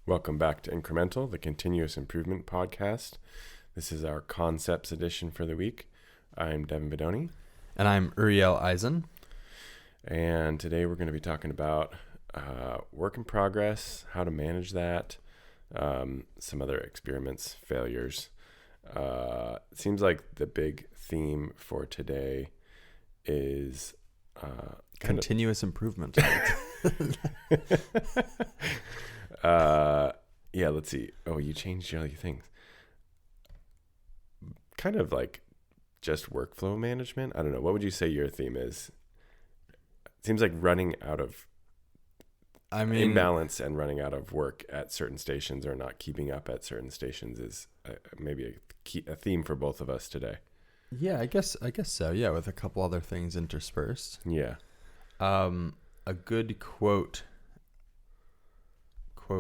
Welcome back to Incremental, the continuous improvement podcast. This is our concepts edition for the week. I'm Devin Bedoni. And I'm Uriel Eisen. And today we're going to be talking about work in progress, how to manage that, some other experiments, failures. It seems like the big theme for today is continuous improvement. Yeah, let's see. Oh, you changed all your things. Kind of like just workflow management. I don't know. What would you say your theme is? It seems like running out of imbalance and running out of work at certain stations or not keeping up at certain stations is maybe a theme for both of us today. Yeah, I guess so. Yeah, with a couple other things interspersed. Yeah. A good quote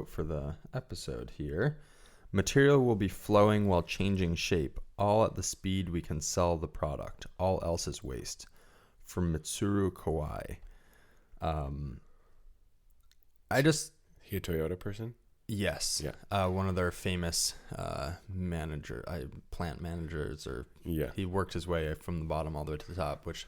for the episode here. Material will be flowing while changing shape, all at the speed we can sell the product. All else is waste. From Mitsuru Kawai. He a Toyota person? Yes. Yeah. One of their famous plant managers, he worked his way from the bottom all the way to the top, which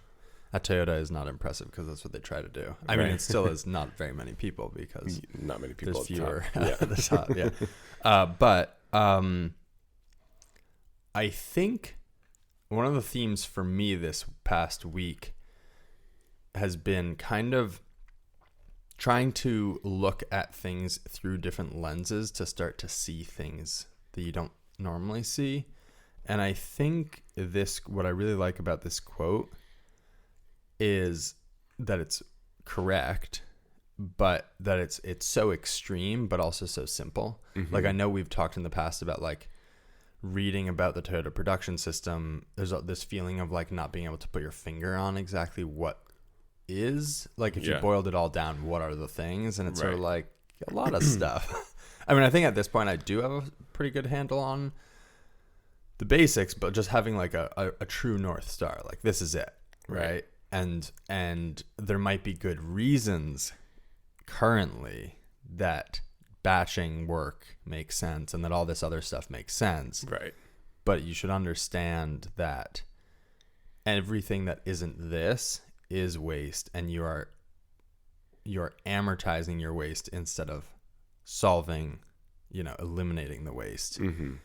at Toyota is not impressive because that's what they try to do. I mean, it still is not very many people because not many people there's fewer at the top. Yeah. But I think one of the themes for me this past week has been kind of trying to look at things through different lenses to start to see things that you don't normally see. And I think what I really like about this quote is that it's correct, but that it's so extreme, but also so simple. Mm-hmm. Like I know we've talked in the past about like reading about the Toyota production system. There's this feeling of like not being able to put your finger on exactly what is like if you boiled it all down, what are the things? And it's sort of like a lot of stuff. I mean, I think at this point I do have a pretty good handle on the basics, but just having like a true North Star, like this is it, right? And there might be good reasons currently that batching work makes sense and that all this other stuff makes sense. Right. But you should understand that everything that isn't this is waste, and you're amortizing your waste instead of solving, eliminating the waste. Mm-hmm.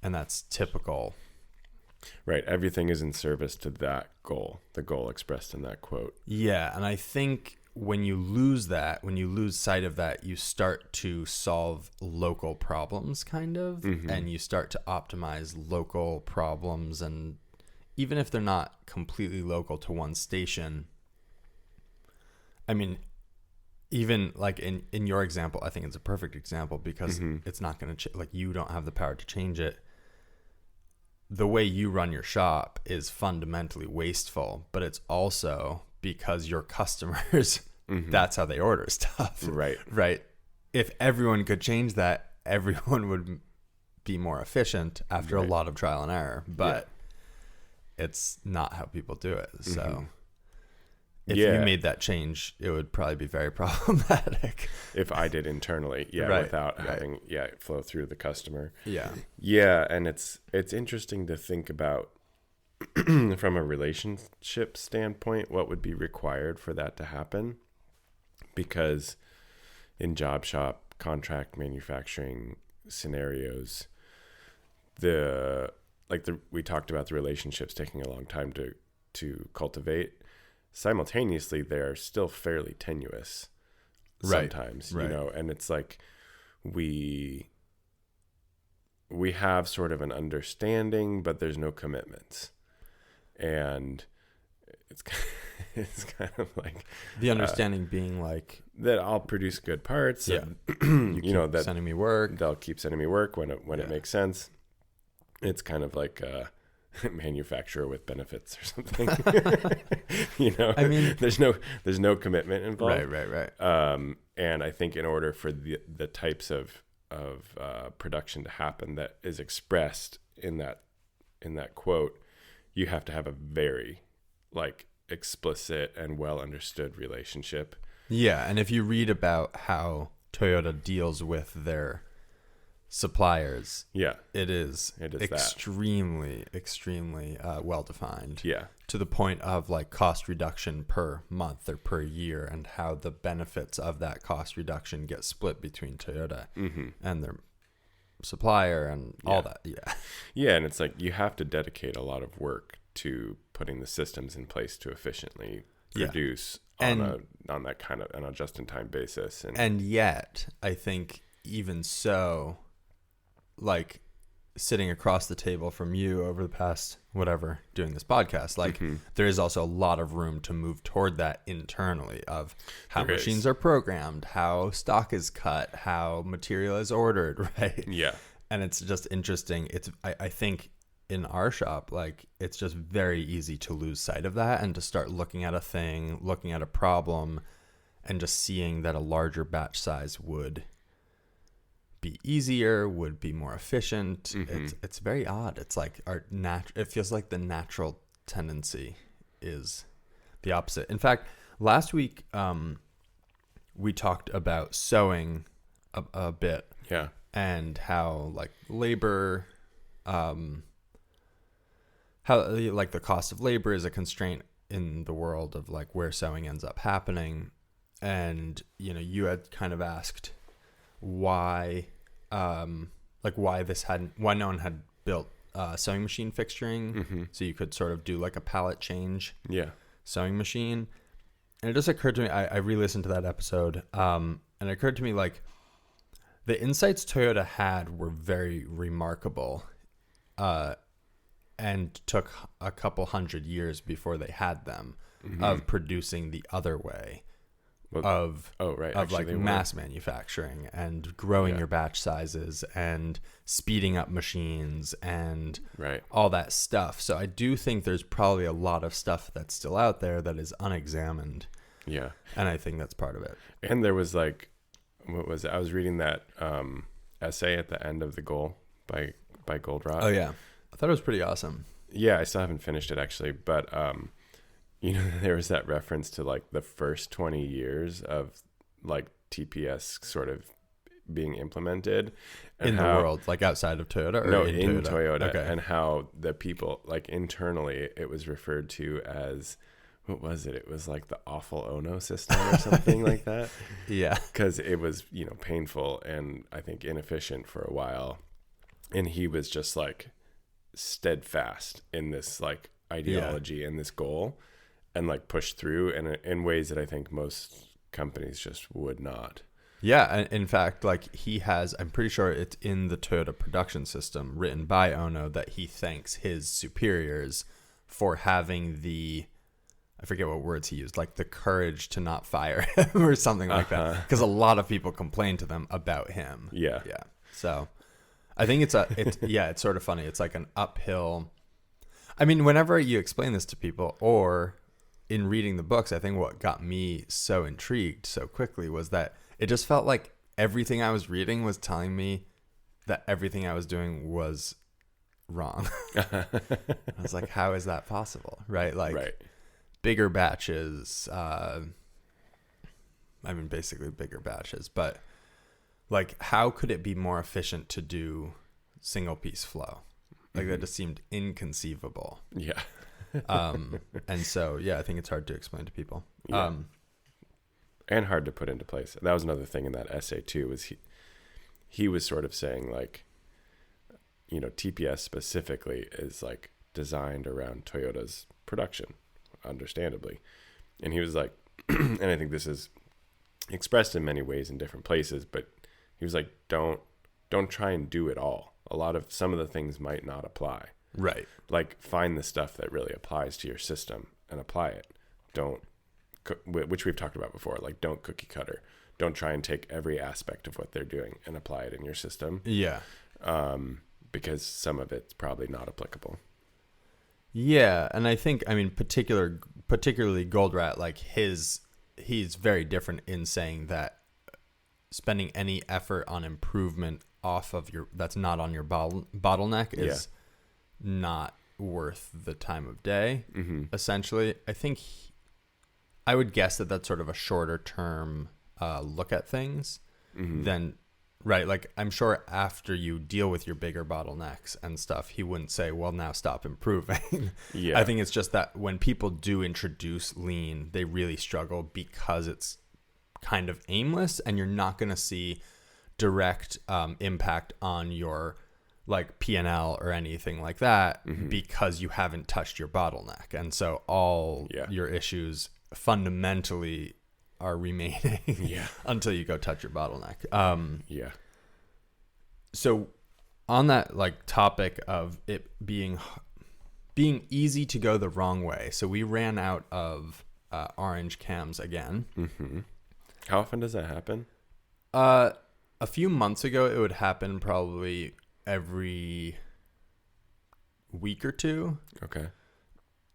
And that's typical. Right. Everything is in service to that goal, the goal expressed in that quote. Yeah. And I think when you lose sight of that, you start to solve local problems kind of, mm-hmm. and you start to optimize local problems. And even if they're not completely local to one station, I mean, even like in your example, I think it's a perfect example because mm-hmm. it's not going to, like you don't have the power to change it. The way you run your shop is fundamentally wasteful, but it's also because your customers, mm-hmm. that's how they order stuff. Right. Right. If everyone could change that, everyone would be more efficient after a lot of trial and error, but it's not how people do it. So mm-hmm. if you made that change, it would probably be very problematic. If I did internally, without having it flow through the customer. Yeah, and it's interesting to think about from a relationship standpoint, what would be required for that to happen? Because in job shop, contract manufacturing scenarios, we talked about the relationships taking a long time to cultivate. Simultaneously, they're still fairly tenuous sometimes, and it's like we have sort of an understanding, but there's no commitments. And it's kind of like the understanding being like that I'll produce good parts. Yeah. And, that sending me work. They'll keep sending me work when it makes sense. It's kind of like manufacturer with benefits or something. I mean, there's no commitment involved. Right. And I think in order for the types of production to happen that is expressed in that quote, you have to have a very explicit and well understood relationship. Yeah, and if you read about how Toyota deals with their suppliers, Yeah. it is It is extremely, extremely well defined. Yeah. To the point of like cost reduction per month or per year, and how the benefits of that cost reduction get split between Toyota and their supplier and all that. Yeah. Yeah. And it's like you have to dedicate a lot of work to putting the systems in place to efficiently produce on that kind of on a just-in-time basis. And yet, I think even so, like sitting across the table from you over the past whatever doing this podcast, like there is also a lot of room to move toward that internally of how machines are programmed, how stock is cut, how material is ordered, right? Yeah. And it's just interesting. I think in our shop, like it's just very easy to lose sight of that and to start looking at a thing, looking at a problem, and just seeing that a larger batch size would be easier, would be more efficient. It's very odd. It's like it feels like the natural tendency is the opposite. In fact, last week we talked about sewing a bit. Yeah. And how like labor, how like the cost of labor is a constraint in the world of like where sewing ends up happening. And you had kind of asked why no one had built sewing machine fixturing, so you could sort of do like a pallet change sewing machine. And it just occurred to me, I re-listened to that episode, and it occurred to me like the insights Toyota had were very remarkable, and took a couple hundred years before they had them of producing the other way. Of like mass manufacturing and growing your batch sizes and speeding up machines and all that stuff. So I do think there's probably a lot of stuff that's still out there that is unexamined. Yeah. And I think that's part of it. And there was like, what was it? I was reading that essay at the end of The Goal by Goldratt. Oh yeah. I thought it was pretty awesome. Yeah, I still haven't finished it actually, but there was that reference to like the first 20 years of like TPS sort of being implemented in the world, like outside of Toyota, or in Toyota. Okay. And how the people like internally it was referred to as, what was it? It was like the awful Ono system or something like that. Yeah. Because it was, painful and I think inefficient for a while. And he was just like steadfast in this like ideology and this goal, and like pushed through in ways that I think most companies just would not. Yeah. In fact, like I'm pretty sure it's in the Toyota production system written by Ono that he thanks his superiors for having I forget what words he used, like the courage to not fire him or something like that. Because a lot of people complain to them about him. Yeah. Yeah. So I think it's sort of funny. It's like an uphill. I mean, whenever you explain this to people or in reading the books, I think what got me so intrigued so quickly was that it just felt like everything I was reading was telling me that everything I was doing was wrong. I was like, how is that possible? Right? Like bigger batches, basically bigger batches, but like, how could it be more efficient to do single piece flow? Like that just seemed inconceivable. Yeah. And so, I think it's hard to explain to people. Yeah. And hard to put into place. That was another thing in that essay too, was he was sort of saying like, TPS specifically is like designed around Toyota's production, understandably. And he was like, and I think this is expressed in many ways in different places, but he was like, don't try and do it all. Some of the things might not apply. Right. Like find the stuff that really applies to your system and apply it. Which we've talked about before, like don't cookie cutter. Don't try and take every aspect of what they're doing and apply it in your system. Yeah. Because some of it's probably not applicable. Yeah. And I think, particularly Goldratt, like he's very different in saying that spending any effort on improvement off of that's not on your bottleneck is not worth the time of day. Essentially, I think I would guess that that's sort of a shorter term look at things than right? Like, I'm sure after you deal with your bigger bottlenecks and stuff, he wouldn't say, well, now stop improving. Yeah. I think it's just that when people do introduce lean, they really struggle because it's kind of aimless, and you're not going to see direct impact on your like P&L or anything like that because you haven't touched your bottleneck. And so all your issues fundamentally are remaining until you go touch your bottleneck. So on that like topic of it being easy to go the wrong way. So we ran out of orange cams again. How often does that happen? A few months ago, it would happen probably every week or two. Okay.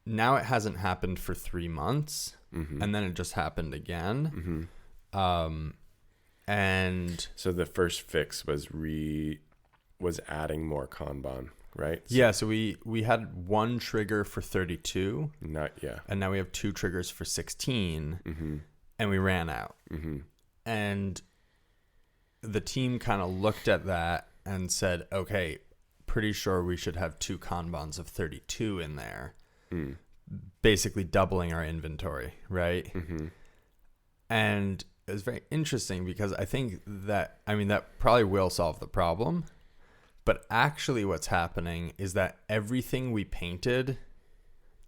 Now it hasn't happened for 3 months, and then it just happened again. And so the first fix was adding more Kanban, right? Yeah, so we had one trigger for 32. And now we have 2 triggers for 16, and we ran out. And the team kind of looked at that and said, okay, pretty sure we should have 2 Kanbans of 32 in there, basically doubling our inventory, right? And it was very interesting because I think that, I mean, that probably will solve the problem. But actually what's happening is that everything we painted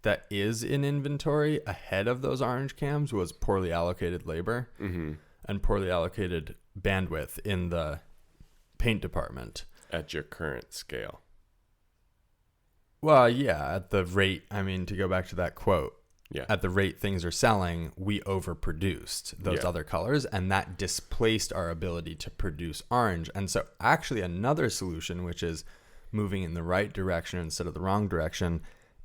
that is in inventory ahead of those orange cams was poorly allocated labor and poorly allocated bandwidth in the paint department. At your current scale. Well, yeah, at the rate, I mean, to go back to that quote, at the rate things are selling, we overproduced those other colors, and that displaced our ability to produce orange. And so actually another solution, which is moving in the right direction instead of the wrong direction,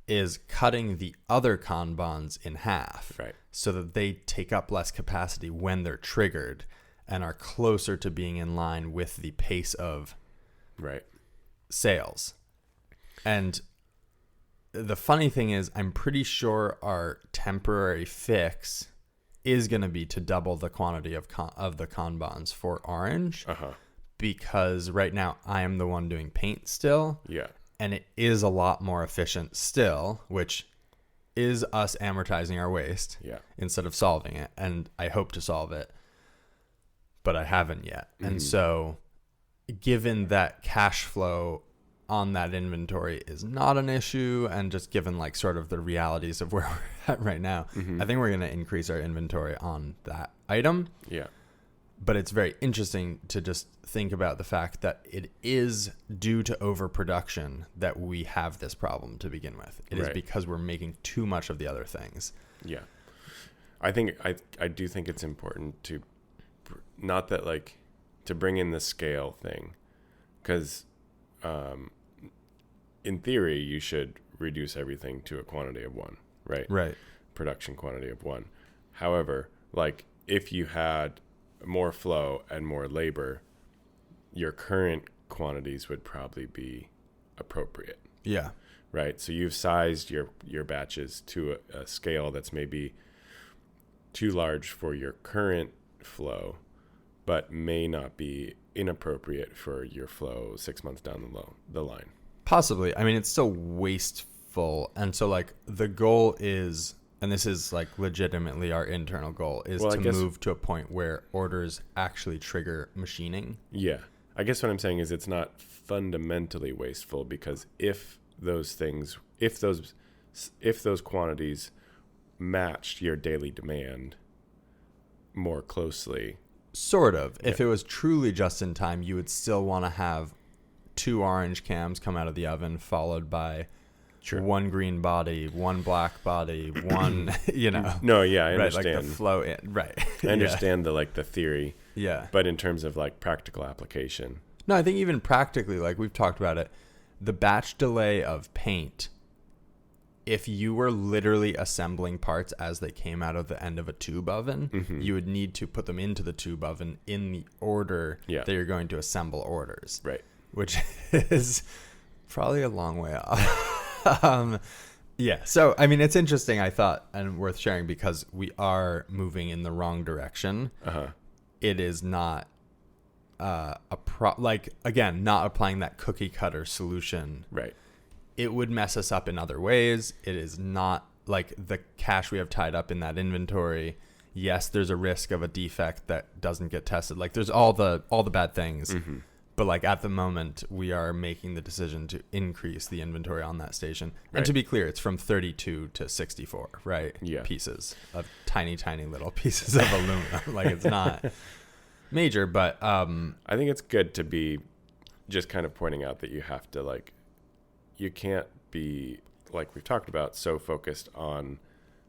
is cutting the other Kanbans in half, so that they take up less capacity when they're triggered and are closer to being in line with the pace of sales. And the funny thing is, I'm pretty sure our temporary fix is going to be to double the quantity of the Kanbans for orange, because right now I am the one doing paint still. And it is a lot more efficient still, which is us amortizing our waste instead of solving it. And I hope to solve it, but I haven't yet. And so given that cash flow on that inventory is not an issue, and just given like sort of the realities of where we're at right now, I think we're going to increase our inventory on that item. But it's very interesting to just think about the fact that it is due to overproduction that we have this problem to begin with. It is because we're making too much of the other things. I think I do think it's important to not that like to bring in the scale thing, because in theory you should reduce everything to a quantity of 1, right? Production quantity of 1. However, like if you had more flow and more labor, your current quantities would probably be appropriate. Right. So you've sized your batches to a scale that's maybe too large for your current flow, but may not be inappropriate for your flow 6 months down the line. Possibly. I mean, it's still wasteful. And so like the goal is, and this is like legitimately our internal goal, is to move to a point where orders actually trigger machining. I guess what I'm saying is it's not fundamentally wasteful, because if those quantities matched your daily demand more closely. Sort of. If it was truly just in time, you would still want to have 2 orange cams come out of the oven, followed by 1 green body, 1 black body, 1, you know. No, I understand. Like the flow in, I understand the theory. Yeah. But in terms of like practical application. No, I think even practically, like we've talked about it, the batch delay of paint, if you were literally assembling parts as they came out of the end of a tube oven, you would need to put them into the tube oven in the order that you're going to assemble orders. Which is probably a long way off. So I mean, it's interesting, I thought, and worth sharing, because we are moving in the wrong direction. It is not again, not applying that cookie cutter solution, Right. it would mess us up in other ways. It is not like the cash we have tied up in that inventory. Yes, there's a risk of a defect that doesn't get tested. Like there's all the bad things. Mm-hmm. But like at the moment, we are making the decision to increase the inventory on that station. Right. And to be clear, it's from 32 to 64, right? Yeah. Pieces of tiny little pieces of aluminum. Like it's not major, but I think it's good to be just kind of pointing out that you have to like, you can't be, like we've talked about, so focused on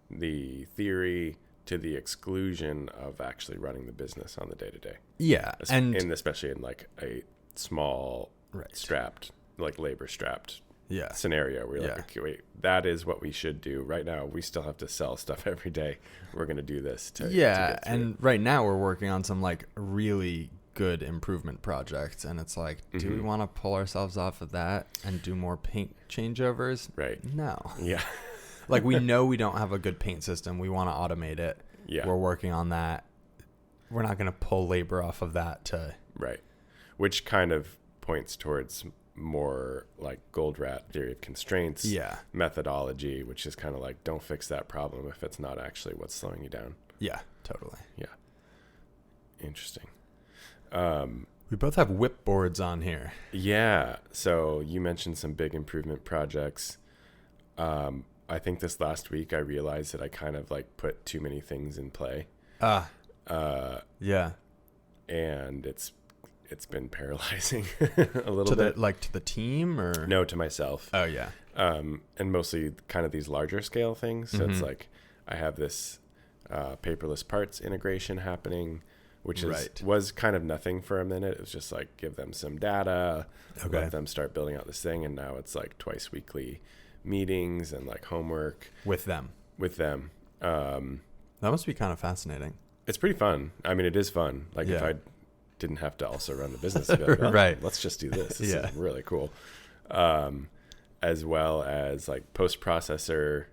the theory to the exclusion of actually running the business on the day to day. yeah. And especially in like a small strapped, like labor strapped yeah. scenario where you're like, okay, wait, that is what we should do right now. We still have to sell stuff every day. We're going to do this to get through and right now we're working on some like really good improvement projects, and it's like, do we want to pull ourselves off of that and do more paint changeovers? Right. No. Yeah. Like we know we don't have a good paint system. We want to automate it. Yeah. We're working on that. We're not going to pull labor off of that to Right. Which kind of points towards more like gold rat theory of constraints methodology, which is kind of like, don't fix that problem if it's not actually what's slowing you down. Yeah, totally. Yeah. Interesting. We both have WIP boards on here. Yeah. So you mentioned some big improvement projects. I think this last week I realized that I kind of like put too many things in play. Yeah. And it's been paralyzing a little bit. To the team or? No, to myself. Oh yeah. And mostly kind of these larger scale things. So it's like I have this paperless parts integration happening, which was kind of nothing for a minute. It was just like give them some data, let them start building out this thing, and now it's like twice weekly meetings and like homework with them. That must be kind of fascinating. It's pretty fun. I mean, it is fun. Like if I didn't have to also run the business, I'd be like, right, let's just do this. This is really cool. As well as like post-processor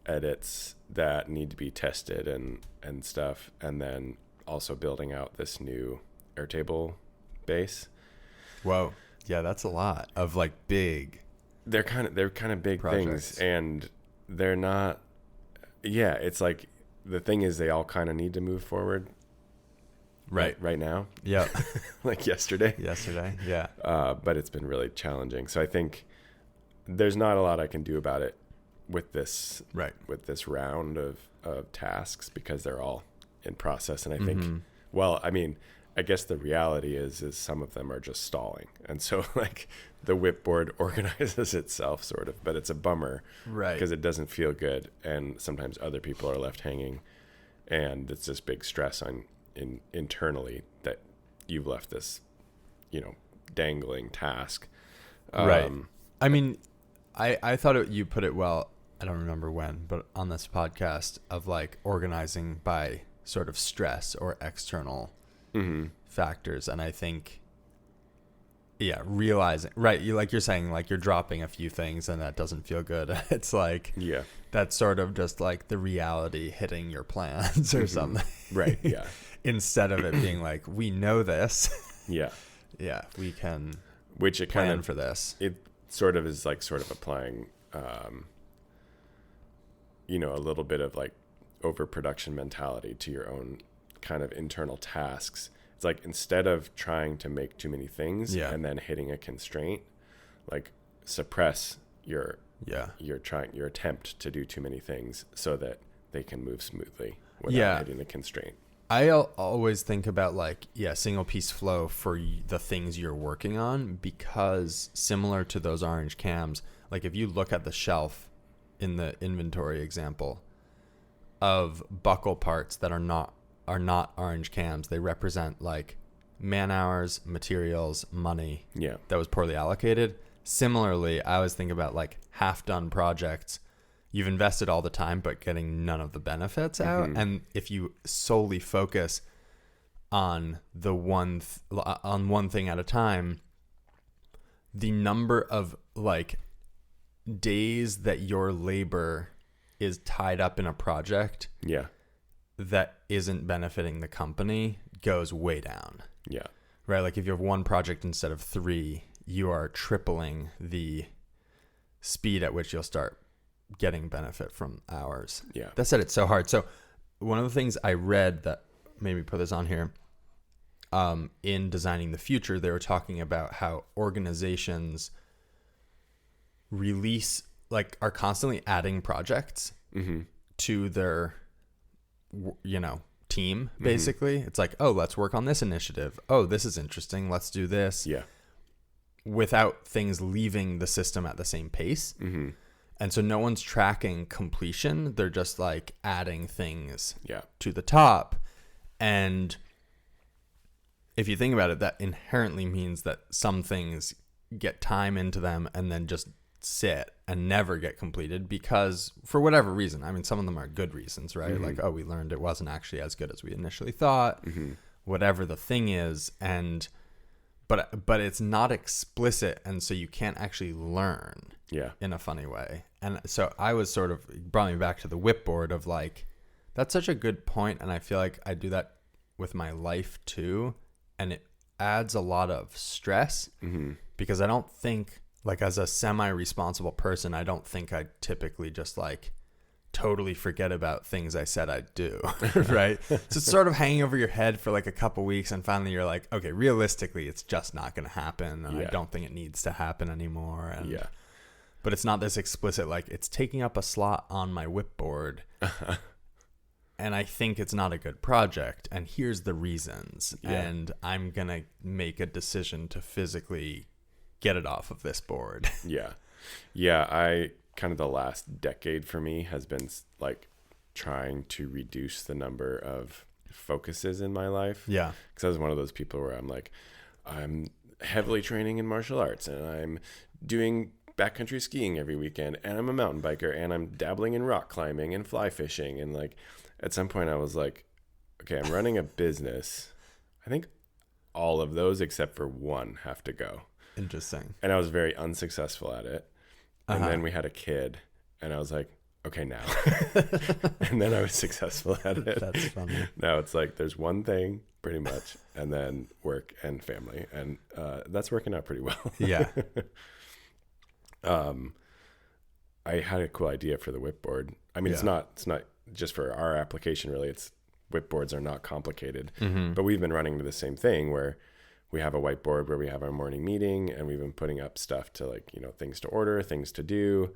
edits that need to be tested and stuff, and then also building out this new Airtable base. Whoa. Yeah, that's a lot of like big. They're kind of big projects. Things, and they're not. Yeah, it's like the thing is they all kind of need to move forward. Right now. Yeah. Like yesterday. Yeah. But it's been really challenging. So I think there's not a lot I can do about it with this round of tasks because they're all in process. And I think, well, I mean, I guess the reality is some of them are just stalling. And so like the WIP board organizes itself sort of, but it's a bummer. Right. Because it doesn't feel good. And sometimes other people are left hanging. And it's this big stress on internally that you've left this, dangling task. Right. I mean, I thought you put it well. I don't remember when, but on this podcast of like organizing by sort of stress or external factors. And I think, realizing, you're saying like you're dropping a few things and that doesn't feel good. It's like, that's sort of just like the reality hitting your plans or something. Right. Yeah. Instead of it being like, we know this. Yeah. Yeah. We can plan kind of for this. It sort of is like applying, a little bit of like overproduction mentality to your own kind of internal tasks. It's like instead of trying to make too many things and then hitting a constraint, like suppress your attempt to do too many things so that they can move smoothly without hitting the constraint. I always think about like, single piece flow for the things you're working on, because similar to those orange cams, like if you look at the shelf in the inventory example of buckle parts that are not orange cams, they represent like man hours, materials, money that was poorly allocated. Similarly, I always think about like half done projects. You've invested all the time, but getting none of the benefits out. And if you solely focus on one thing at a time, the number of like days that your labor is tied up in a project that isn't benefiting the company goes way down. Yeah. right? Like if you have one project instead of 3, you are tripling the speed at which you'll start getting benefit from hours. Yeah. That said, it's so hard. So one of the things I read that made me put this on here, in Designing the Future, they were talking about how organizations are constantly adding projects to their, team, basically. It's like, oh, let's work on this initiative. Oh, this is interesting. Let's do this. Yeah. Without things leaving the system at the same pace. Mm-hmm. And so no one's tracking completion. They're just like adding things to the top. And if you think about it, that inherently means that some things get time into them and then just sit and never get completed because for whatever reason. I mean, some of them are good reasons, right? Like, oh, we learned it wasn't actually as good as we initially thought, whatever the thing is. And but it's not explicit, and so you can't actually learn in a funny way. And so I was sort of brought me back to the WIP board of like, that's such a good point, and I feel like I do that with my life too, and it adds a lot of stress because I don't think, like, as a semi-responsible person, I don't think I typically just like totally forget about things I said I'd do, right? So it's sort of hanging over your head for like a couple weeks, and finally you're like, okay, realistically, it's just not going to happen, and I don't think it needs to happen anymore. And, but it's not this explicit, like, it's taking up a slot on my WIP board, and I think it's not a good project, and here's the reasons, and I'm going to make a decision to physically get it off of this board. I kind of the last decade for me has been like trying to reduce the number of focuses in my life. Because I was one of those people where I'm like, I'm heavily training in martial arts, and I'm doing backcountry skiing every weekend, and I'm a mountain biker, and I'm dabbling in rock climbing and fly fishing. And like, at some point I was like, okay, I'm running a business. I think all of those except for one have to go. Interesting. And I was very unsuccessful at it. And then we had a kid, and I was like, okay, now. And then I was successful at it. That's funny. Now it's like there's one thing pretty much, and then work and family. And that's working out pretty well. I had a cool idea for the WIP board. I mean, it's not just for our application, really. It's WIP boards are not complicated. But we've been running into the same thing where we have a whiteboard where we have our morning meeting, and we've been putting up stuff to, like, things to order, things to do.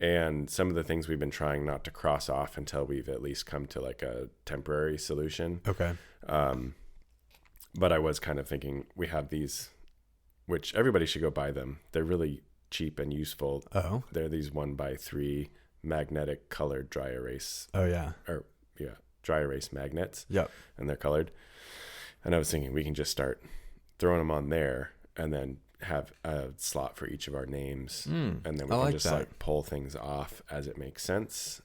And some of the things we've been trying not to cross off until we've at least come to like a temporary solution. Okay. But I was kind of thinking we have these, which everybody should go buy them. They're really cheap and useful. Oh. They're these 1x3 magnetic colored dry erase. Oh yeah. Dry erase magnets. Yep. And they're colored. And I was thinking we can just start throwing them on there, and then have a slot for each of our names, and then we can just like pull things off as it makes sense.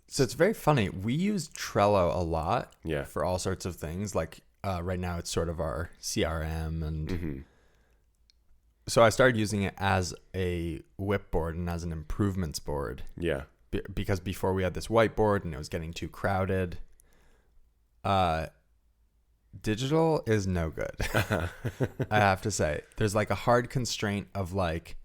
So it's very funny. We use Trello a lot Yeah. for all sorts of things. Like right now it's sort of our CRM. And so I started using it as a WIP board and as an improvements board. Yeah. Because before we had this whiteboard and it was getting too crowded. Digital is no good. I have to say. There's like a hard constraint of like,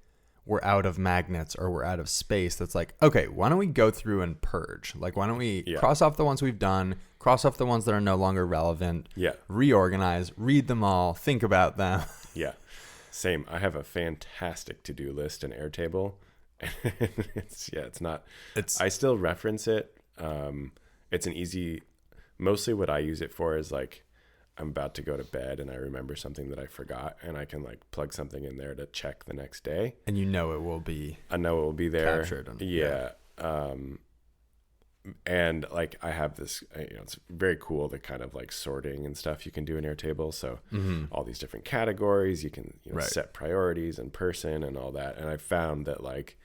we're out of magnets or we're out of space. That's like, okay, why don't we go through and purge? Like, why don't we cross off the ones we've done, cross off the ones that are no longer relevant, reorganize, read them all, think about them. Yeah. Same. I have a fantastic to-do list in Airtable. I still reference it. It's an easy, mostly what I use it for is like, I'm about to go to bed and I remember something that I forgot, and I can like plug something in there to check the next day. And it will be. I know it will be there. Captured. And like I have this, it's very cool, the kind of like sorting and stuff you can do in Airtable. So all these different categories, you can set priorities and person and all that. And I found that like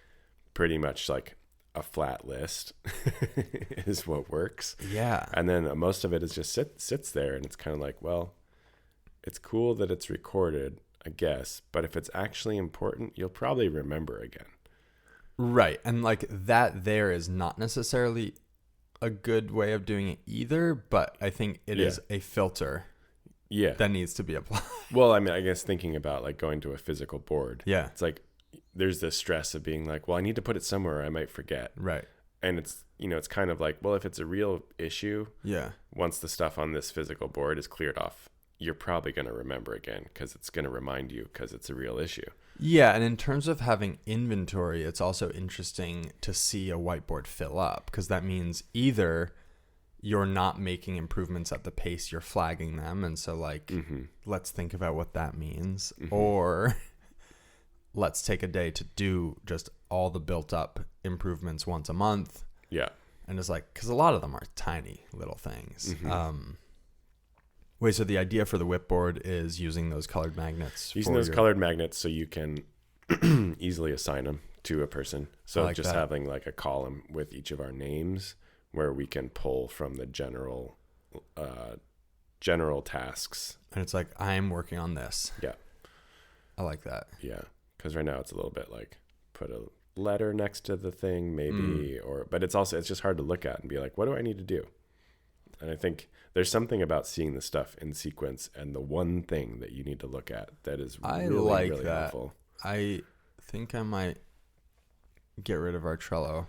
pretty much like a flat list is what works. Yeah. And then most of it is just sits there, and it's kind of like, well, it's cool that it's recorded, I guess, but if it's actually important, you'll probably remember again. Right. And like that there is not necessarily a good way of doing it either, but I think it is a filter. Yeah. that needs to be applied. Well, I mean, I guess thinking about like going to a physical board. Yeah. It's like there's this stress of being like, well, I need to put it somewhere I might forget. Right. And it's, it's kind of like, well, if it's a real issue, Yeah. once the stuff on this physical board is cleared off, you're probably going to remember again because it's going to remind you because it's a real issue. Yeah, and in terms of having inventory, it's also interesting to see a whiteboard fill up because that means either you're not making improvements at the pace you're flagging them, and so like let's think about what that means, or let's take a day to do just all the built up improvements once a month. Yeah. And it's like, because a lot of them are tiny little things. Wait, so the idea for the WIP board is using those colored magnets. Using those colored magnets so you can easily assign them to a person. So like just that. having like a column with each of our names where we can pull from the general tasks. And it's like, I'm working on this. Yeah. I like that. Yeah. Because right now it's a little bit like put a letter next to the thing maybe, but it's just hard to look at and be like, what do I need to do? And I think there's something about seeing the stuff in sequence and the one thing that you need to look at that is really helpful. I think I might get rid of our Trello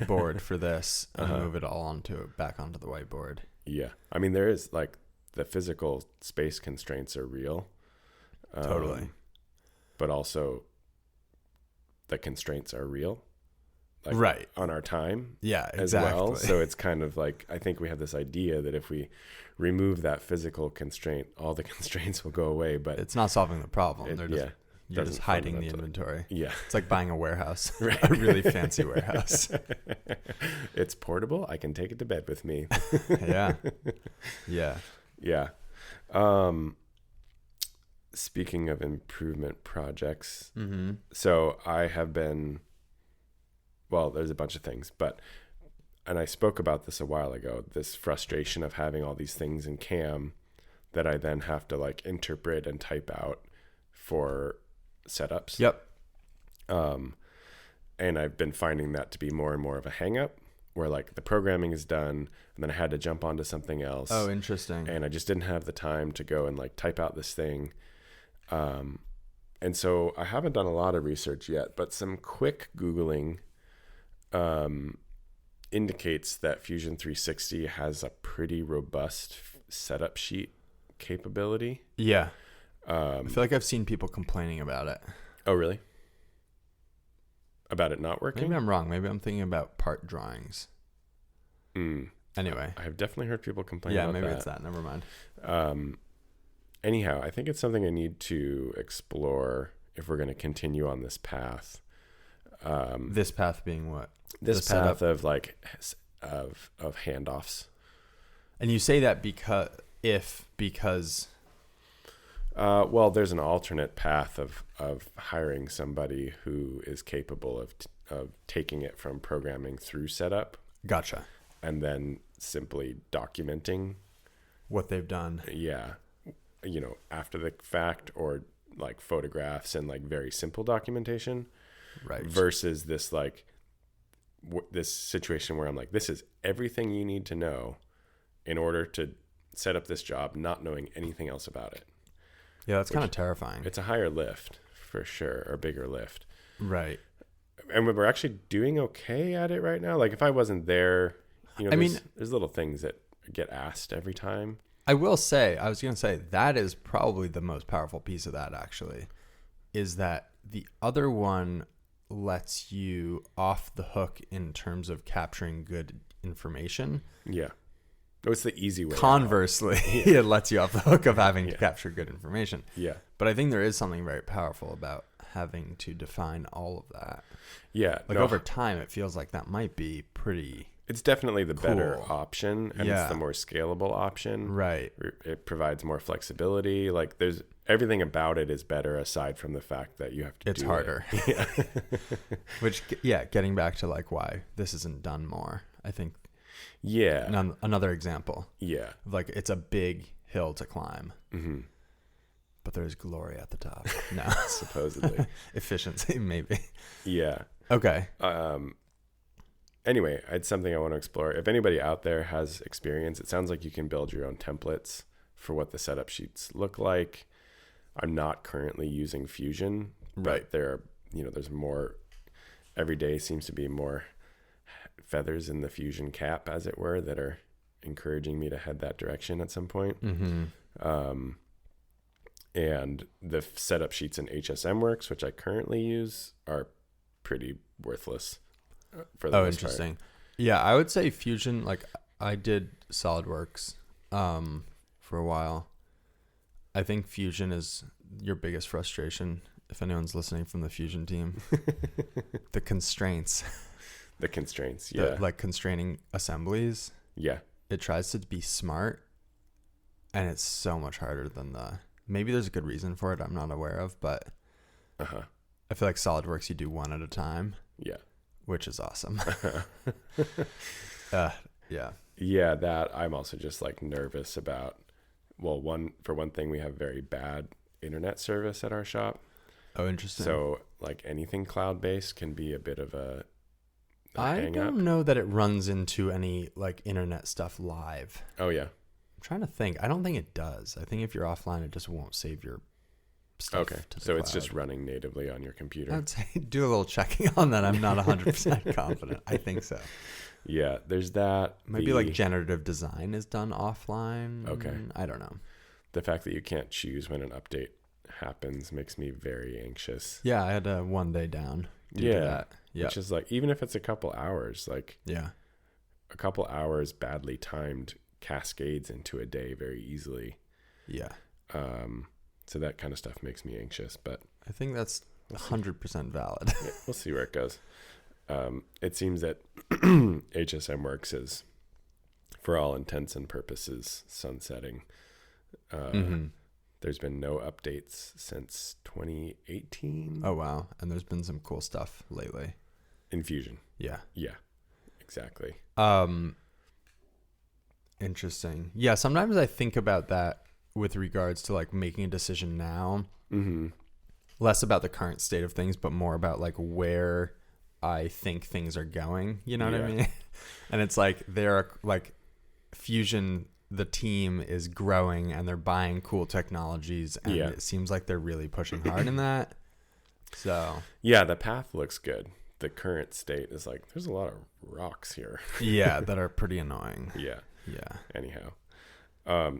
board for this and move it all back onto the whiteboard. Yeah. I mean, there is like the physical space constraints are real. Totally. But also the constraints are real. Like right. On our time. Yeah, exactly. As well. So it's kind of like, I think we have this idea that if we remove that physical constraint, all the constraints will go away, but it's not solving the problem. You're just hiding the inventory. Yeah. It's like buying a warehouse, right. A really fancy warehouse. It's portable. I can take it to bed with me. Yeah. Yeah. Yeah. Speaking of improvement projects, so I have been, well, there's a bunch of things, and I spoke about this a while ago, this frustration of having all these things in CAM that I then have to like interpret and type out for setups. Yep. And I've been finding that to be more and more of a hang up where like the programming is done and then I had to jump onto something else. Oh, interesting. And I just didn't have the time to go and like type out this thing. And so I haven't done a lot of research yet, but some quick Googling indicates that Fusion 360 has a pretty robust setup sheet capability. Yeah. I feel like I've seen people complaining about it. Oh, really? About it not working? Maybe I'm wrong. Maybe I'm thinking about part drawings. Anyway. I have definitely heard people complain about that. Yeah, maybe it's that. Never mind. Anyhow, I think it's something I need to explore if we're going to continue on this path. This path being what? This path of like of handoffs. And you say that because well, there's an alternate path of hiring somebody who is capable of taking it from programming through setup. Gotcha. And then simply documenting what they've done. Yeah. After the fact, or like photographs and like very simple documentation. Right. Versus this like this situation where I'm like, this is everything you need to know in order to set up this job, not knowing anything else about it. Yeah, that's kind of terrifying. It's a higher lift for sure, or bigger lift. Right. And we're actually doing okay at it right now. Like if I wasn't there, there's little things that get asked every time. I was going to say that is probably the most powerful piece of that actually, is that the other one lets you off the hook in terms of capturing good information. Yeah. Oh, it's the easy way. Conversely, it lets you off the hook of having to capture good information. Yeah. But I think there is something very powerful about having to define all of that. Yeah. Like over time, it feels like that might be pretty... It's definitely the better option, and it's the more scalable option. Right. It provides more flexibility. Like there's everything about it is better aside from the fact that you have to do it. It's harder. Yeah. Which, getting back to like why this isn't done more, I think. Yeah. Another example. Yeah. Like it's a big hill to climb. Mm-hmm. But there's glory at the top. No. Supposedly. Efficiency, maybe. Yeah. Okay. Anyway, it's something I want to explore. If anybody out there has experience, it sounds like you can build your own templates for what the setup sheets look like. I'm not currently using Fusion, Right. but there's more, every day seems to be more feathers in the Fusion cap, as it were, that are encouraging me to head that direction at some point. And the setup sheets in HSM Works, which I currently use, are pretty worthless for the most interesting. part. Yeah, I would say Fusion, like I did SolidWorks for a while. I think Fusion is your biggest frustration if anyone's listening from the Fusion team. The constraints. The constraints, yeah. Like constraining assemblies. Yeah. It tries to be smart, and it's so much harder than maybe there's a good reason for it I'm not aware of, but I feel like SolidWorks you do one at a time. Yeah. Which is awesome. Yeah. Yeah, that I'm also just like nervous about. Well, for one thing, we have very bad internet service at our shop. Oh, interesting. So like anything cloud-based can be a bit of a I hang up. don't know that it runs into any like internet stuff live. Oh, yeah. I'm trying to think. I don't think it does. I think if you're offline, it just won't save your stuff. Okay. To the So it's cloud. just running natively on your computer. I'd say do a little checking on that. I'm not 100% confident. I think so. Yeah, there's that. Maybe like generative design is done offline. Okay. I don't know. The fact that you can't choose when an update happens makes me very anxious. Yeah, I had a 1 day down due to that. Yeah. Which is like, even if it's a couple hours, like Yeah. a couple hours badly timed cascades into a day very easily. Yeah. So that kind of stuff makes me anxious, but I think that's 100% valid. yeah, we'll see where it goes. It seems that HSM Works is, for all intents and purposes, sunsetting. There's been no updates since 2018. Oh, wow. And there's been some cool stuff lately. In Fusion. Yeah. Yeah, exactly. Interesting. Yeah, sometimes I think about that with regards to like making a decision now. Less about the current state of things, but more about like where I think things are going. You know what I mean? And it's like they're like Fusion, the team is growing and they're buying cool technologies, and it seems like they're really pushing hard in that. So yeah, the path looks good. The current state is like there's a lot of rocks here. yeah, that are pretty annoying. Yeah. Anyhow,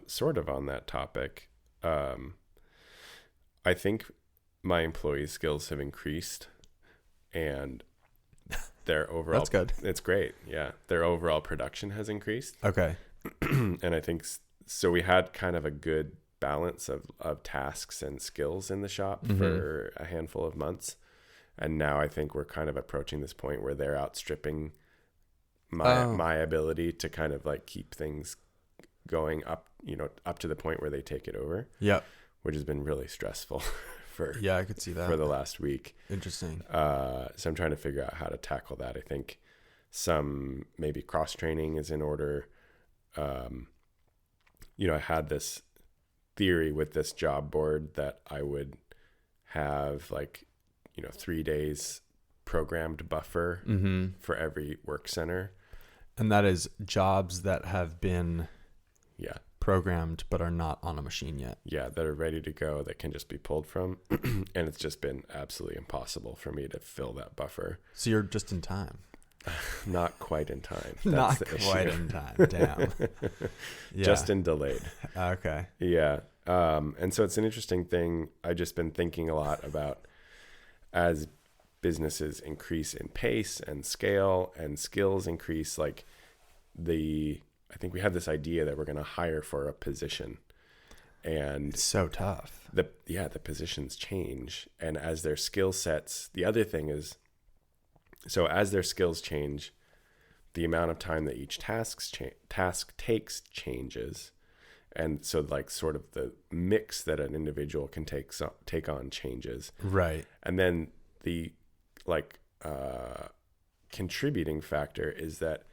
sort of on that topic, I think my employee skills have increased, and their overall that's good. It's great. Yeah, their overall production has increased. Okay. And I think so. We had kind of a good balance of tasks and skills in the shop for a handful of months, and now I think we're kind of approaching this point where they're outstripping my ability to kind of like keep things going up, up to the point where they take it over. Yep. Which has been really stressful I could see that for the last week. Interesting. So I'm trying to figure out how to tackle that. I think some maybe cross training is in order. I had this theory with this job board that I would have 3 days programmed buffer for every work center. And that is jobs that have been programmed but are not on a machine yet. Yeah, that are ready to go, that can just be pulled from. And it's just been absolutely impossible for me to fill that buffer. So you're just in time. Not quite in time. Not quite in time. Damn. Just in delayed. Okay. Yeah. And so it's an interesting thing. I've just been thinking a lot about as businesses increase in pace and scale and skills increase, I think we had this idea that we're going to hire for a position, and it's so tough. The positions change, and as their skill sets, the other thing is, so as their skills change, the amount of time that each task takes changes. And so sort of the mix that an individual can take on changes. Right. And then the contributing factor is that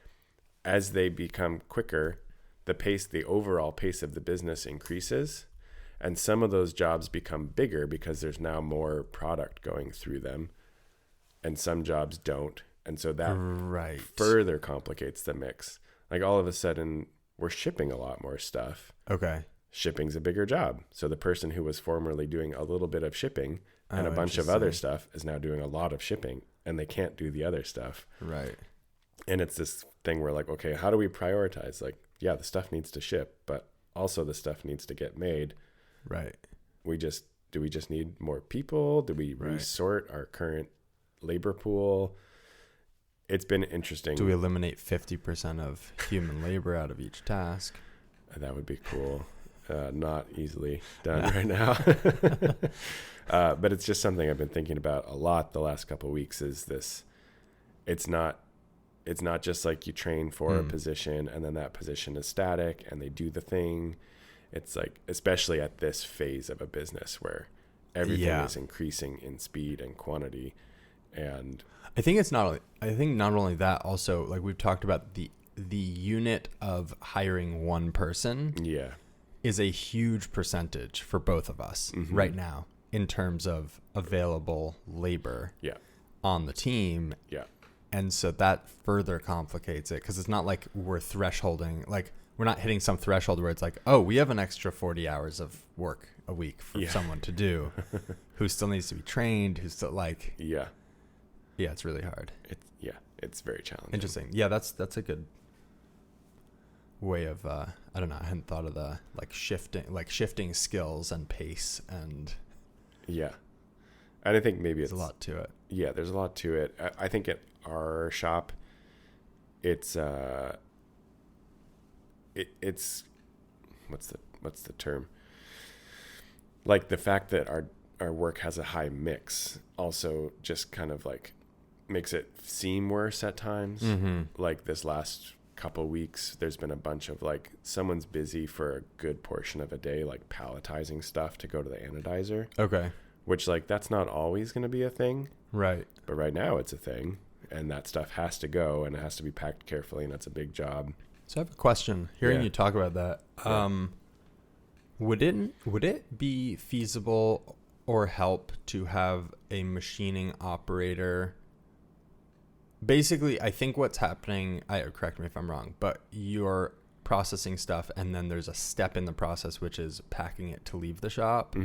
as they become quicker, the overall pace of the business increases, and some of those jobs become bigger because there's now more product going through them, and some jobs don't. And so that further complicates the mix. All of a sudden we're shipping a lot more stuff. Okay. shipping's a bigger job. So the person who was formerly doing a little bit of shipping and a bunch of other stuff is now doing a lot of shipping, and they can't do the other stuff. Right. And it's this thing where like, okay, how do we prioritize? Like, yeah, the stuff needs to ship, but also the stuff needs to get made. Right. Do we just need more people? Do we resort our current labor pool? It's been interesting. Do we eliminate 50% of human labor out of each task? That would be cool. Not easily done right now. But it's just something I've been thinking about a lot the last couple of weeks is this. It's not just like you train for a position and then that position is static and they do the thing. It's like, especially at this phase of a business where everything is increasing in speed and quantity. And I think not only that, also like we've talked about the unit of hiring one person is a huge percentage for both of us right now in terms of available labor on the team. Yeah. And so that further complicates it because it's not like we're thresholding, like we're not hitting some threshold where it's like, oh, we have an extra 40 hours of work a week for someone to do who still needs to be trained, who's still like, yeah, it's really hard. It's very challenging. Interesting. Yeah, that's a good way of, I don't know. I hadn't thought of the shifting skills and pace and. Yeah. And I think maybe there's a lot to it. Yeah, there's a lot to it. I think at our shop, it's what's the term? Like the fact that our work has a high mix also just kind of like makes it seem worse at times. Like this last couple weeks, there's been a bunch of like someone's busy for a good portion of a day, like palletizing stuff to go to the anodizer. Okay. Which like that's not always going to be a thing. Right. But right now it's a thing, and that stuff has to go and it has to be packed carefully, and that's a big job. So I have a question. Hearing you talk about that, would it be feasible or help to have a machining operator? Basically, I think what's happening, correct me if I'm wrong, but you're processing stuff and then there's a step in the process, which is packing it to leave the shop.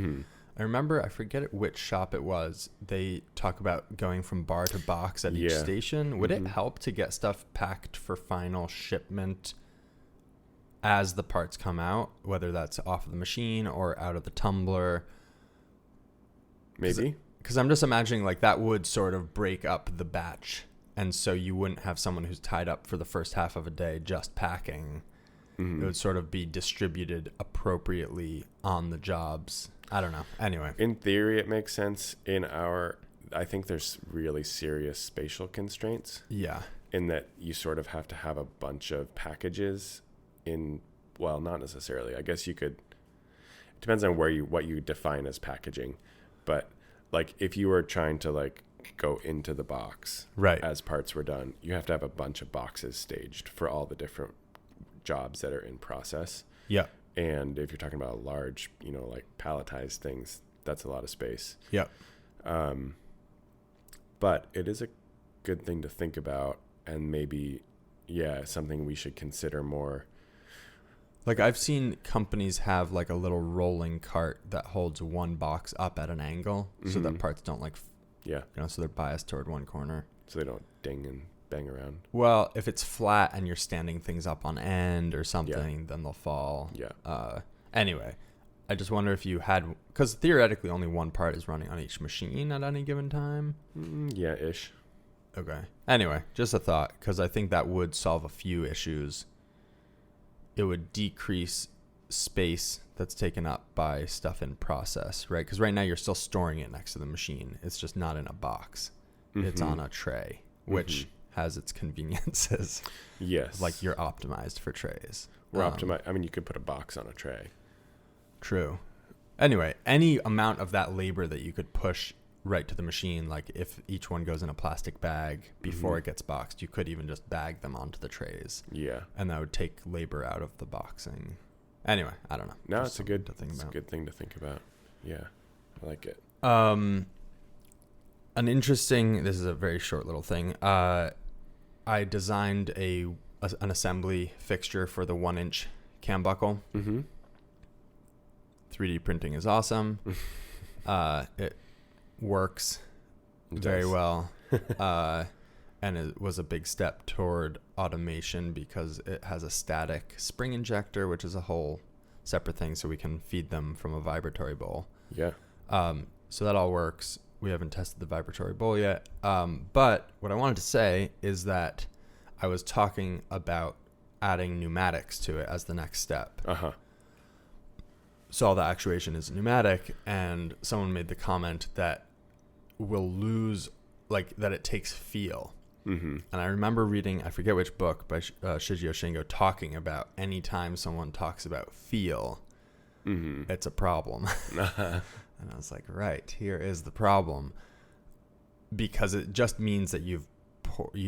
I remember, I forget which shop it was, they talk about going from bar to box at each station. Would it help to get stuff packed for final shipment as the parts come out, whether that's off of the machine or out of the tumbler? Maybe. Because I'm just imagining like that would sort of break up the batch. And so you wouldn't have someone who's tied up for the first half of a day just packing. It would sort of be distributed appropriately on the jobs. I don't know. Anyway. In theory, it makes sense. I think there's really serious spatial constraints. Yeah. In that you sort of have to have a bunch of packages well, not necessarily. I guess you could, it depends on what you define as packaging. But like if you were trying to like go into the box as parts were done, you have to have a bunch of boxes staged for all the different jobs that are in process. Yeah. And if you're talking about large, like palletized things, that's a lot of space. Yeah. But it is a good thing to think about, and maybe, something we should consider more. Like I've seen companies have like a little rolling cart that holds one box up at an angle so that parts don't so they're biased toward one corner. So they don't ding and bang around. Well, if it's flat and you're standing things up on end or something, then they'll fall. Yeah. Anyway, I just wonder if you had, because theoretically only one part is running on each machine at any given time. Ish. Okay. Anyway, just a thought, because I think that would solve a few issues. It would decrease space that's taken up by stuff in process, right? Because right now you're still storing it next to the machine. It's just not in a box. It's on a tray, which has its conveniences. Yes. Like you're optimized for trays. We're optimized. I mean, you could put a box on a tray. True. Anyway, any amount of that labor that you could push right to the machine, like if each one goes in a plastic bag before it gets boxed, you could even just bag them onto the trays. Yeah. And that would take labor out of the boxing. Anyway, I don't know. No, it's a good thing to think about. Yeah. I like it. An interesting, this is a very short little thing. I designed an assembly fixture for the 1-inch cam buckle. 3D printing is awesome. It works very well. And it was a big step toward automation because it has a static spring injector, which is a whole separate thing, so we can feed them from a vibratory bowl. Yeah. So that all works. We haven't tested the vibratory bowl yet. But what I wanted to say is that I was talking about adding pneumatics to it as the next step. Uh-huh. So all the actuation is pneumatic, and someone made the comment that we'll lose, like, that it takes feel. Mm-hmm. And I remember reading, I forget which book, by Shigeo Shingo, talking about anytime someone talks about feel, it's a problem. And I was like, right, here is the problem. Because it just means that you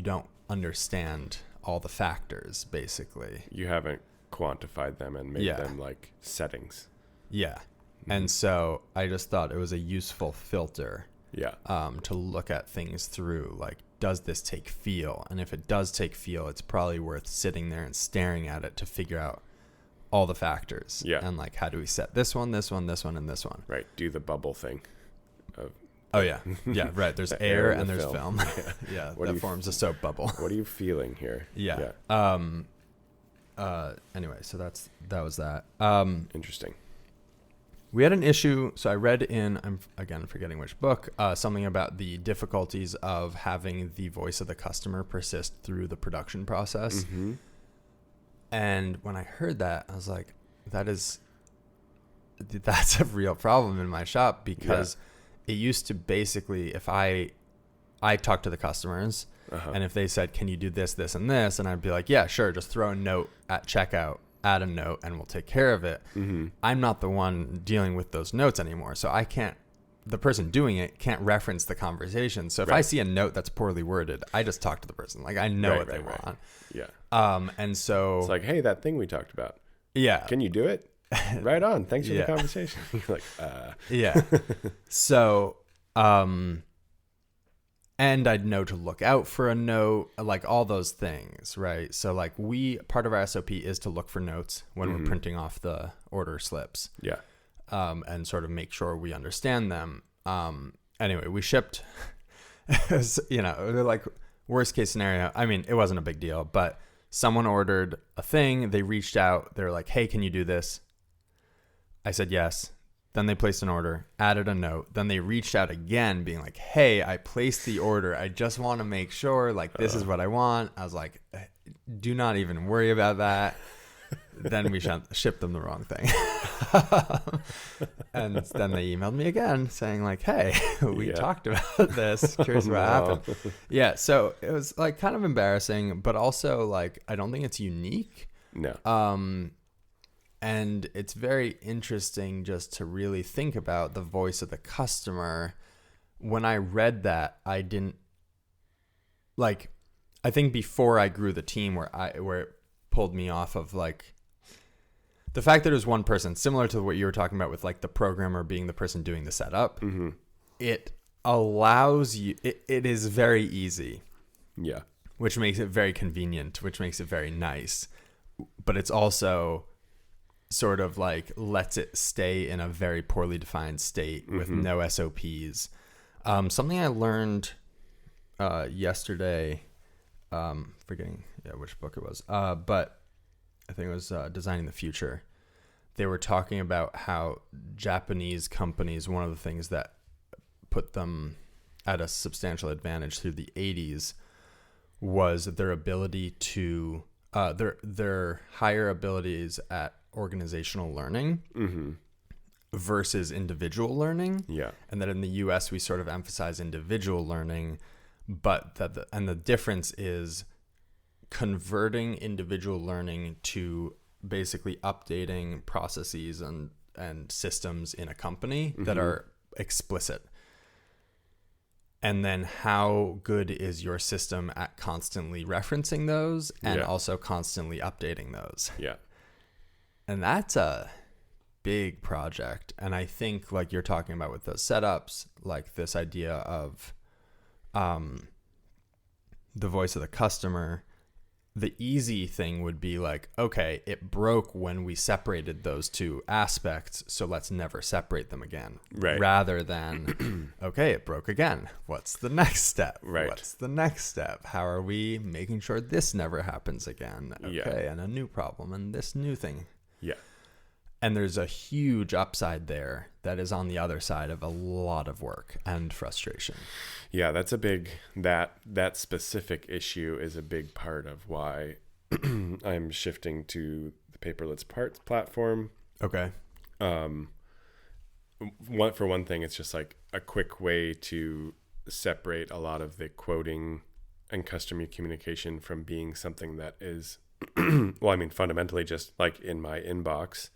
don't understand all the factors, basically. You haven't quantified them and made them like settings. Yeah. And so I just thought it was a useful filter. Yeah. To look at things through, like, does this take feel? And if it does take feel, it's probably worth sitting there and staring at it to figure out all the factors. Yeah. And, like, how do we set this one, this one, this one, and this one? Right. Do the bubble thing. Oh, yeah. Yeah, right. There's air and there's film. Yeah. That forms a soap bubble. What are you feeling here? Yeah. Anyway, so that was that. Interesting. We had an issue. So I read in, I'm again forgetting which book, something about the difficulties of having the voice of the customer persist through the production process. Mm-hmm. And when I heard that, I was like, that's a real problem in my shop, because it used to basically, if I talked to the customers, and if they said, can you do this, this, and this? And I'd be like, yeah, sure. Just throw a note at checkout, add a note, and we'll take care of it. Mm-hmm. I'm not the one dealing with those notes anymore. So the person doing it can't reference the conversation. So if I see a note that's poorly worded, I just talk to the person. Like, I know what they want. Yeah. And so it's like, hey, that thing we talked about. Yeah. Can you do it? Right on. Thanks for the conversation. You're like, Yeah. So, and I'd know to look out for a note, like all those things, right? So, like, part of our SOP is to look for notes when we're printing off the order slips. Yeah. And sort of make sure we understand them. Anyway, we shipped, like, worst case scenario. I mean, it wasn't a big deal, but someone ordered a thing. They reached out. They're like, hey, can you do this? I said yes. Then they placed an order, added a note. Then they reached out again being like, hey, I placed the order. I just want to make sure, like, this is what I want. I was like, do not even worry about that. Then we shipped them the wrong thing. And then they emailed me again saying, like, hey, we talked about this. Curious what happened. Yeah. So it was, like, kind of embarrassing, but also, like, I don't think it's unique. No. And it's very interesting just to really think about the voice of the customer. When I read that, I didn't, like, I think before I grew the team where it pulled me off of, like, the fact that it was one person, similar to what you were talking about with, like, the programmer being the person doing the setup, it allows you, it is very easy. Yeah. Which makes it very convenient, which makes it very nice. But it's also sort of, like, lets it stay in a very poorly defined state with no SOPs. Something I learned yesterday, forgetting which book it was, but I think it was Designing the Future. They were talking about how Japanese companies, one of the things that put them at a substantial advantage through the 80s was their ability to, their higher abilities at organizational learning versus individual learning. Yeah. And that in the US we sort of emphasize individual learning, but the difference is converting individual learning to basically updating processes and systems in a company that are explicit. And then how good is your system at constantly referencing those and also constantly updating those? Yeah. And that's a big project. And I think, like you're talking about with those setups, like this idea of the voice of the customer the easy thing would be like, okay, it broke when we separated those two aspects, so let's never separate them again. Right. Rather than, okay, it broke again. What's the next step? Right. What's the next step? How are we making sure this never happens again? Okay, and a new problem and this new thing. Yeah. And there's a huge upside there that is on the other side of a lot of work and frustration. Yeah, that's a big, that specific issue is a big part of why I'm shifting to the paperless parts platform. Okay. For one thing, it's just like a quick way to separate a lot of the quoting and customer communication from being something that is, well, I mean, fundamentally just like in my inbox,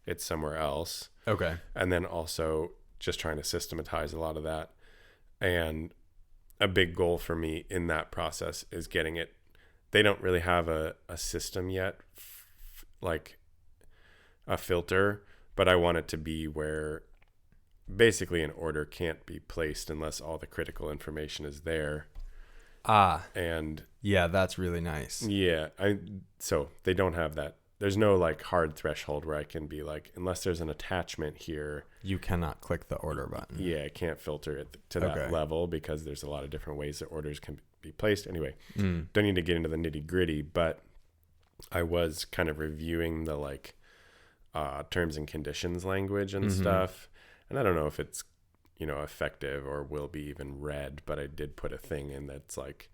it's somewhere else. Okay. And then also just trying to systematize a lot of that. And a big goal for me in that process is getting it. They don't really have a system yet, like a filter, but I want it to be where basically an order can't be placed unless all the critical information is there. And yeah, that's really nice. Yeah. So they don't have that. There's no like hard threshold where I can be like, unless there's an attachment here, you cannot click the order button. Yeah, I can't filter it to that level because there's a lot of different ways that orders can be placed. Anyway, don't need to get into the nitty gritty, but I was kind of reviewing the like terms and conditions language and stuff. And I don't know if it's, effective or will be even read, but I did put a thing in that's like,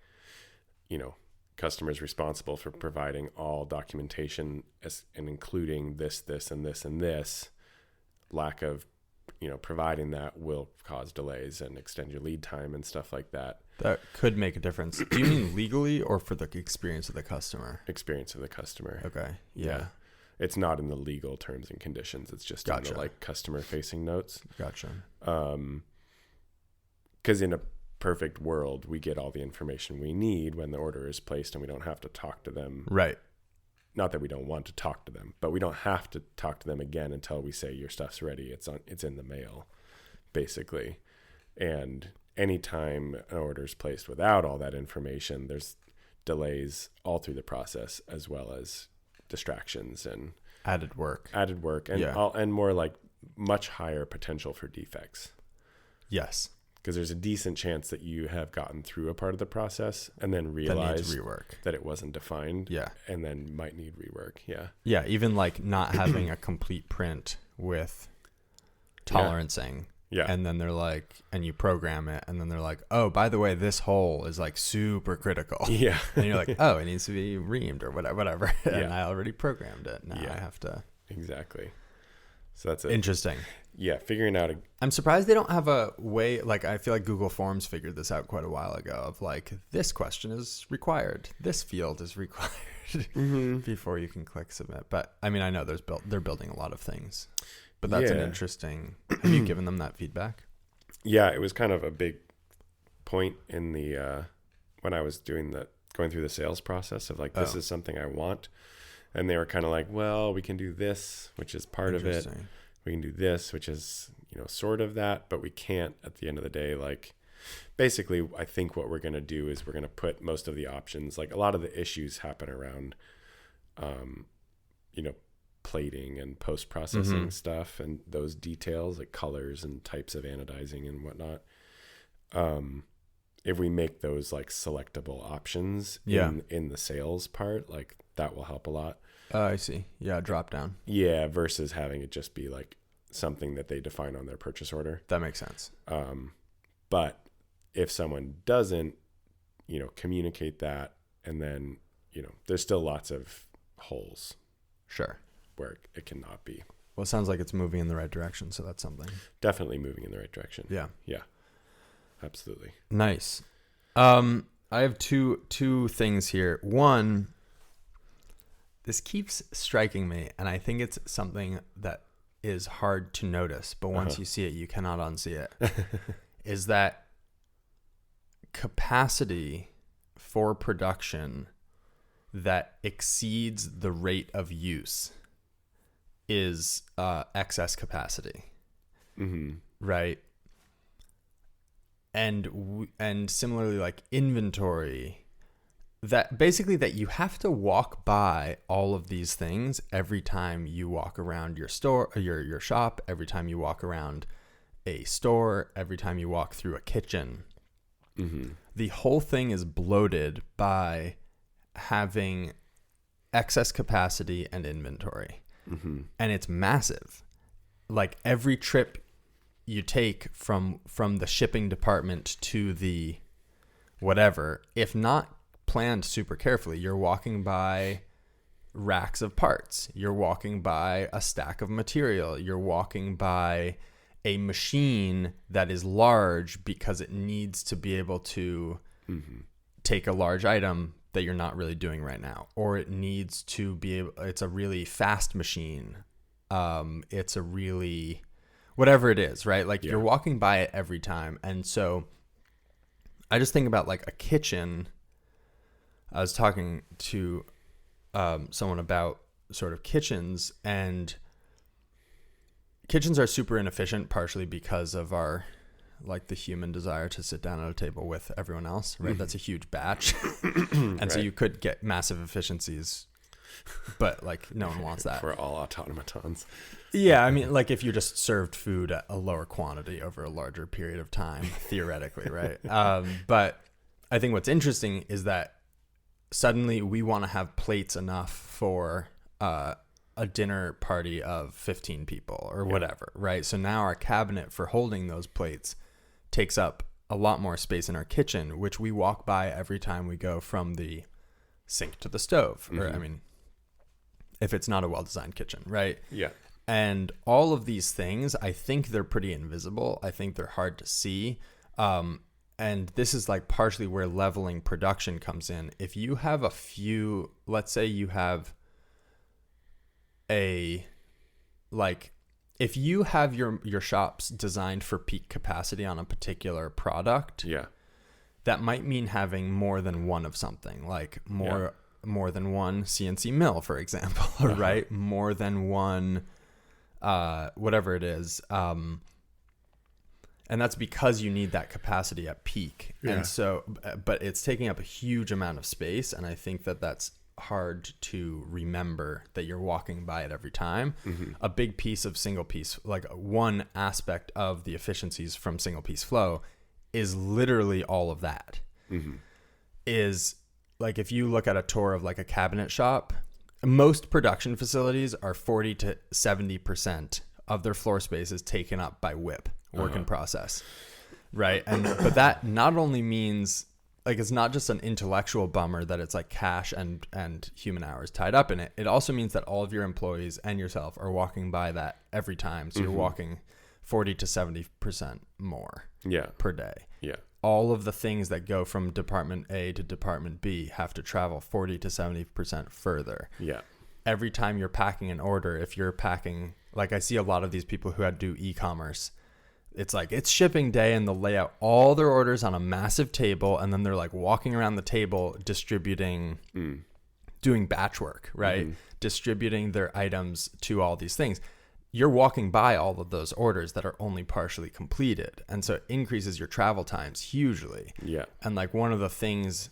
customers responsible for providing all documentation and including this, and this, and this. Lack of, providing that will cause delays and extend your lead time and stuff like that. That could make a difference. Do you mean legally or for the experience of the customer? Experience of the customer. Okay. Yeah. It's not in the legal terms and conditions. It's just in the like customer facing notes. Gotcha. 'Cause in a perfect world, we get all the information we need when the order is placed and we don't have to talk to them. Right. Not that we don't want to talk to them, but we don't have to talk to them again until we say your stuff's ready. It's in the mail, basically. And anytime an order is placed without all that information, there's delays all through the process, as well as distractions and added work and and more like much higher potential for defects. Yes. Because there's a decent chance that you have gotten through a part of the process and then realized that it wasn't defined. Yeah. And then might need rework. Yeah. Yeah. Even like not having a complete print with tolerancing. Yeah. And then they're like, and you program it, and then they're like, oh, by the way, this hole is like super critical. Yeah. And you're like, oh, it needs to be reamed or whatever. And I already programmed it. Now I have to. Exactly. So that's it. Interesting. Yeah, figuring out. I'm surprised they don't have a way. Like, I feel like Google Forms figured this out quite a while ago. Of like, this question is required. This field is required before you can click submit. But I mean, I know they're building a lot of things. But that's an interesting. Have you given them that feedback? Yeah, it was kind of a big point in the when I was going through the sales process of like, this is something I want, and they were kind of like, well, we can do this, which is part of it. We can do this, which is, sort of that, but we can't at the end of the day. Like, basically, I think what we're going to do is we're going to put most of the options, like a lot of the issues happen around, plating and post-processing stuff and those details like colors and types of anodizing and whatnot. If we make those like selectable options in the sales part, like that will help a lot. I see. Yeah, drop down. Yeah, versus having it just be like something that they define on their purchase order. That makes sense. But if someone doesn't, communicate that, and then, there's still lots of holes. Sure. Where it cannot be. Well, it sounds like it's moving in the right direction, so that's something. Definitely moving in the right direction. Yeah. Yeah. Absolutely. Nice. I have two things here. One, this keeps striking me, and I think it's something that is hard to notice, but once you see it, you cannot unsee it, is that capacity for production that exceeds the rate of use is excess capacity. Right? And similarly, like inventory that basically that you have to walk by all of these things every time you walk around your store, or your shop, every time you walk around a store, every time you walk through a kitchen. The whole thing is bloated by having excess capacity and inventory. And it's massive. Like every trip you take from the shipping department to the whatever, if not planned super carefully, you're walking by racks of parts, you're walking by a stack of material, you're walking by a machine that is large because it needs to be able to take a large item that you're not really doing right now, or it needs to be able, it's a really fast machine, it's a really whatever it is, right? Like you're walking by it every time. And so I just think about like a kitchen. I was talking to someone about sort of kitchens, and kitchens are super inefficient, partially because of our, like the human desire to sit down at a table with everyone else, right? That's a huge batch. And so you could get massive efficiencies, but like no one wants that. We're all automatons. Yeah, I mean, like if you just served food at a lower quantity over a larger period of time, theoretically, right? But I think what's interesting is that suddenly we want to have plates enough for a dinner party of 15 people or whatever, right? So now our cabinet for holding those plates takes up a lot more space in our kitchen, which we walk by every time we go from the sink to the stove. Or, I mean, if it's not a well-designed kitchen, right? Yeah. And all of these things, I think they're pretty invisible. I think they're hard to see. And this is like partially where leveling production comes in. If you have a few, let's say you have if you have your shops designed for peak capacity on a particular product, that might mean having more than one of something, like more than one CNC mill, for example, right? More than one, whatever it is. And that's because you need that capacity at peak. And so, but it's taking up a huge amount of space. And I think that that's hard to remember that you're walking by it every time. A big piece of single piece, like one aspect of the efficiencies from single piece flow is literally all of that. Is like, if you look at a tour of like a cabinet shop, most production facilities are 40 to 70% of their floor space is taken up by WIP, work in process, right? And but that not only means, like, it's not just an intellectual bummer that it's like cash and human hours tied up in it. It also means that all of your employees and yourself are walking by that every time. So you're walking 40 to 70% more per day. All of the things that go from department A to department B have to travel 40 to 70% further. Every time you're packing an order, if you're packing, like I see a lot of these people who do e-commerce, it's like it's shipping day and they'll lay out all their orders on a massive table, and then they're like walking around the table distributing, doing batch work, right? Distributing their items to all these things. You're walking by all of those orders that are only partially completed. And so it increases your travel times hugely. And like one of the things,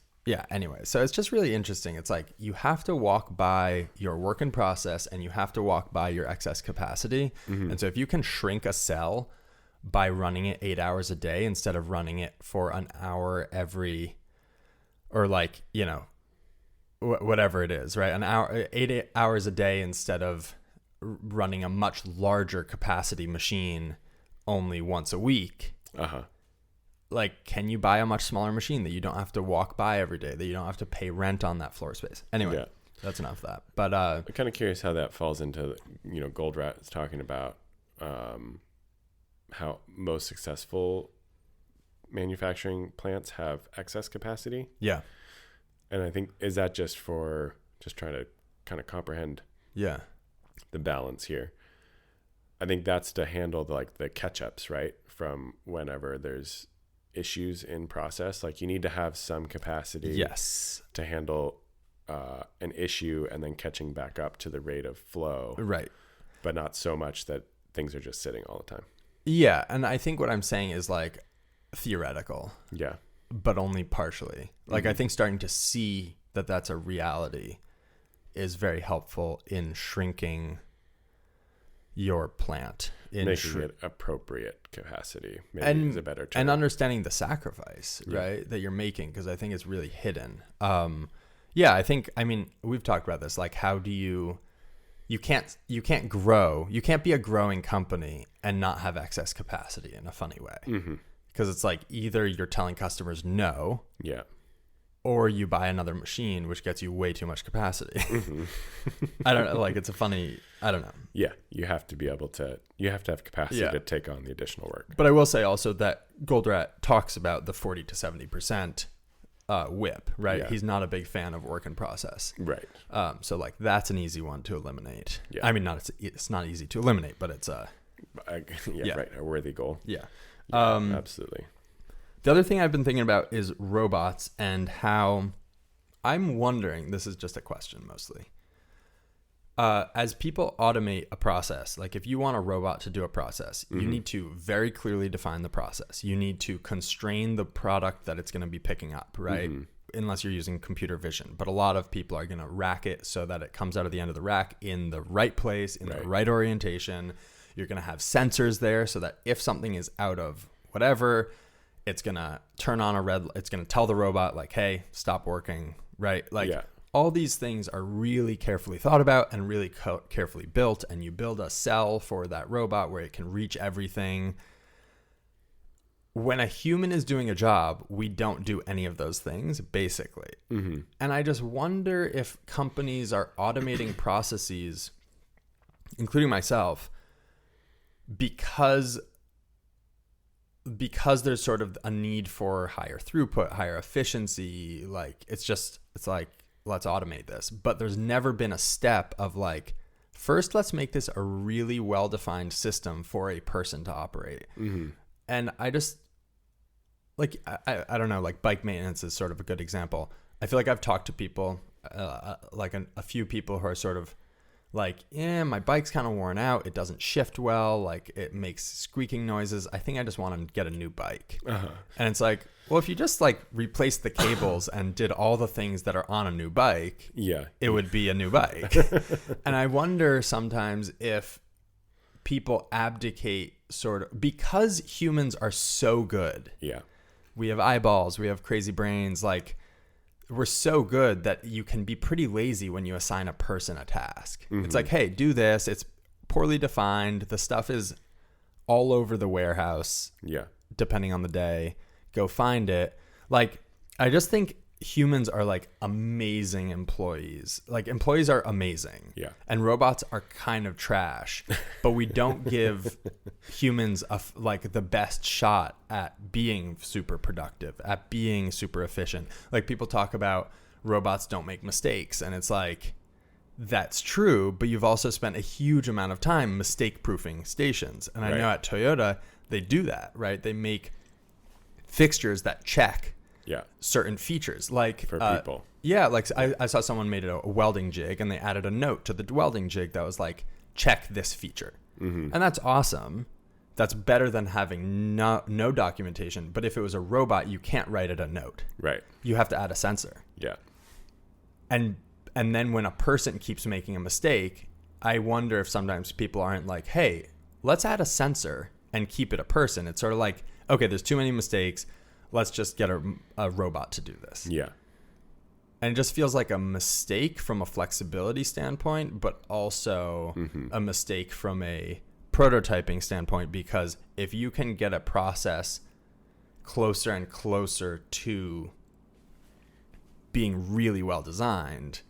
anyway, so it's just really interesting. It's like you have to walk by your work in process and you have to walk by your excess capacity. And so if you can shrink a cell by running it 8 hours a day instead of running it for an hour every, or like, you know, whatever it is, right? An hour, 8 hours a day instead of running a much larger capacity machine only once a week. Like, can you buy a much smaller machine that you don't have to walk by every day, that you don't have to pay rent on that floor space? Anyway, that's enough of that. But I'm kind of curious how that falls into, you know, Goldrat is talking about how most successful manufacturing plants have excess capacity. And I think, is that just trying to kind of comprehend the balance here? I think that's to handle the catch-ups, right? From whenever there's issues in process, like you need to have some capacity to handle an issue and then catching back up to the rate of flow, right? But not so much that things are just sitting all the time. And I think what I'm saying is like theoretical, but only partially. Like I think starting to see that that's a reality is very helpful in shrinking your plant, in making it appropriate capacity, maybe is a better term. and understanding the sacrifice, right, that you're making, because I think it's really hidden. I mean, we've talked about this, like, how do you can't grow, you can't be a growing company and not have excess capacity in a funny way, because it's like either you're telling customers no, or you buy another machine, which gets you way too much capacity. I don't know. Like, it's a funny, I don't know. Yeah. You have to be able to, you have to have capacity to take on the additional work. But I will say also that Goldratt talks about the 40 to 70% WIP, right? He's not a big fan of work in process. Right. So like that's an easy one to eliminate. Yeah. I mean, it's not easy to eliminate, but it's Right. A worthy goal. Yeah. Absolutely. The other thing I've been thinking about is robots, and how I'm wondering, this is just a question mostly, as people automate a process, like if you want a robot to do a process, you need to very clearly define the process. You need to constrain the product that it's going to be picking up, right? Unless you're using computer vision. But a lot of people are going to rack it so that it comes out of the end of the rack in the right place, in the right orientation. You're going to have sensors there so that if something is out of whatever, it's going to turn on it's going to tell the robot like, hey, stop working, right? Like all these things are really carefully thought about and really carefully built. And you build a cell for that robot where it can reach everything. When a human is doing a job, we don't do any of those things, basically. And I just wonder if companies are automating processes, including myself, because there's sort of a need for higher throughput, higher efficiency. Like it's like, let's automate this. But there's never been a step of like, first, let's make this a really well-defined system for a person to operate. And I just like, I don't know, like bike maintenance is sort of a good example. I feel like I've talked to people, like a few people who are sort of like, yeah, my bike's kind of worn out. It doesn't shift well. Like it makes squeaking noises. I think I just want to get a new bike. And it's like, well, if you just like replace the cables and did all the things that are on a new bike, it would be a new bike. And I wonder sometimes if people abdicate sort of, because humans are so good. We have eyeballs, we have crazy brains. Like, we're so good that you can be pretty lazy when you assign a person a task. It's like, hey, do this. It's poorly defined. The stuff is all over the warehouse. Depending on the day, go find it. Like, I just think humans are like amazing employees. Like employees are amazing. And robots are kind of trash, but we don't give humans like the best shot at being super productive, at being super efficient. Like people talk about robots don't make mistakes, and it's like, that's true, but you've also spent a huge amount of time mistake proofing stations. And I know at Toyota, they do that, right? They make fixtures that check certain features, like for people. Like I saw someone made a welding jig, and they added a note to the welding jig that was like, check this feature. And that's awesome. That's better than having no documentation. But if it was a robot, you can't write it a note. You have to add a sensor. And then when a person keeps making a mistake, I wonder if sometimes people aren't like, hey, let's add a sensor and keep it a person. It's sort of like, okay, there's too many mistakes. Let's just get a robot to do this. And it just feels like a mistake from a flexibility standpoint, but also a mistake from a prototyping standpoint, because if you can get a process closer and closer to being really well designed,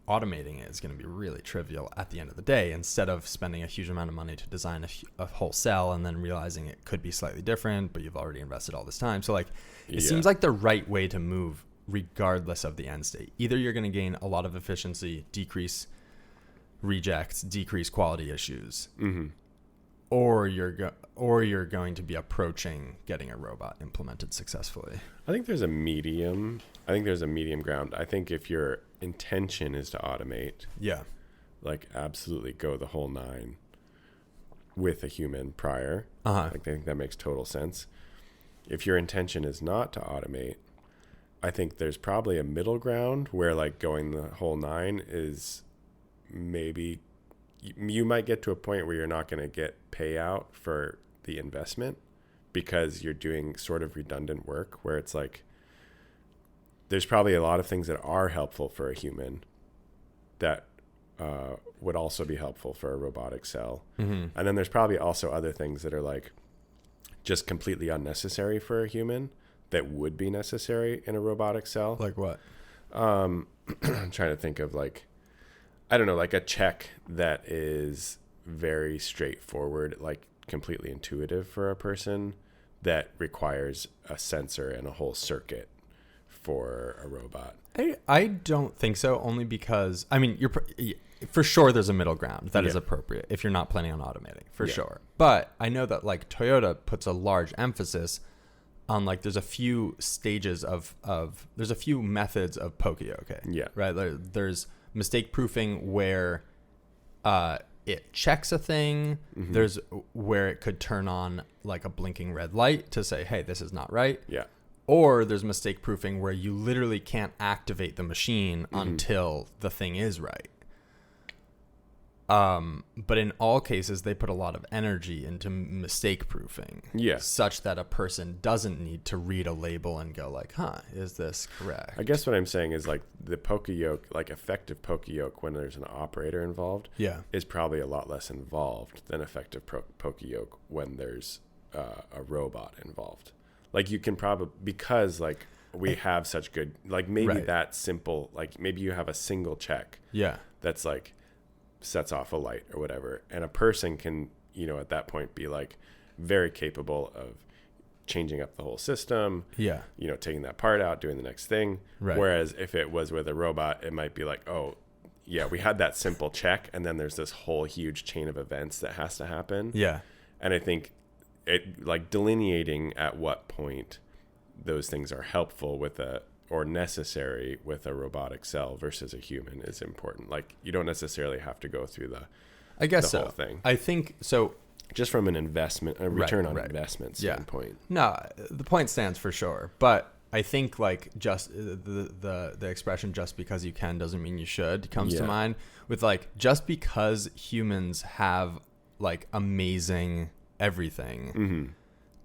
automating it is going to be really trivial at the end of the day, instead of spending a huge amount of money to design a whole cell and then realizing it could be slightly different, but you've already invested all this time. So like, it seems like the right way to move regardless of the end state. Either you're going to gain a lot of efficiency, decrease rejects, decrease quality issues, or you're going to be approaching getting a robot implemented successfully. I think there's a medium ground. I think if your intention is to automate, like absolutely go the whole nine with a human prior. Like I think that makes total sense. If your intention is not to automate, I think there's probably a middle ground where like going the whole 9 is maybe you might get to a point where you're not going to get payout for the investment because you're doing sort of redundant work where it's like there's probably a lot of things that are helpful for a human that would also be helpful for a robotic cell. And then there's probably also other things that are like just completely unnecessary for a human that would be necessary in a robotic cell. Like what? I'm trying to think of like, I don't know, like a check that is very straightforward, like completely intuitive for a person that requires a sensor and a whole circuit for a robot. I don't think so, only because, I mean, for sure there's a middle ground that is appropriate if you're not planning on automating, for sure. But I know that like Toyota puts a large emphasis on like there's a few stages of there's a few methods of poka-yoke. Yeah. Right? There's mistake proofing where it checks a thing. There's where it could turn on like a blinking red light to say, hey, this is not right. Yeah. Or there's mistake proofing where you literally can't activate the machine until the thing is right. But in all cases, they put a lot of energy into mistake proofing. Yeah. Such that a person doesn't need to read a label and go like, is this correct? I guess what I'm saying is like the poka-yoke, like effective poka-yoke when there's an operator involved is probably a lot less involved than effective poka-yoke when there's a robot involved. Like you can probably, because like we have such good, like maybe that simple, like maybe you have a single check that's like sets off a light or whatever. And a person can, you know, at that point be like very capable of changing up the whole system, you know, taking that part out, doing the next thing. Whereas if it was with a robot, it might be like, oh yeah, we had that simple check. And then there's this whole huge chain of events that has to happen. And I think it like delineating at what point those things are helpful with or necessary with a robotic cell versus a human is important. Like you don't necessarily have to go through the whole thing. I think so. Just from an investment, a return on investment standpoint. No, the point stands for sure. But I think like just the expression "just because you can" doesn't mean you should comes to mind with like just because humans have like amazing everything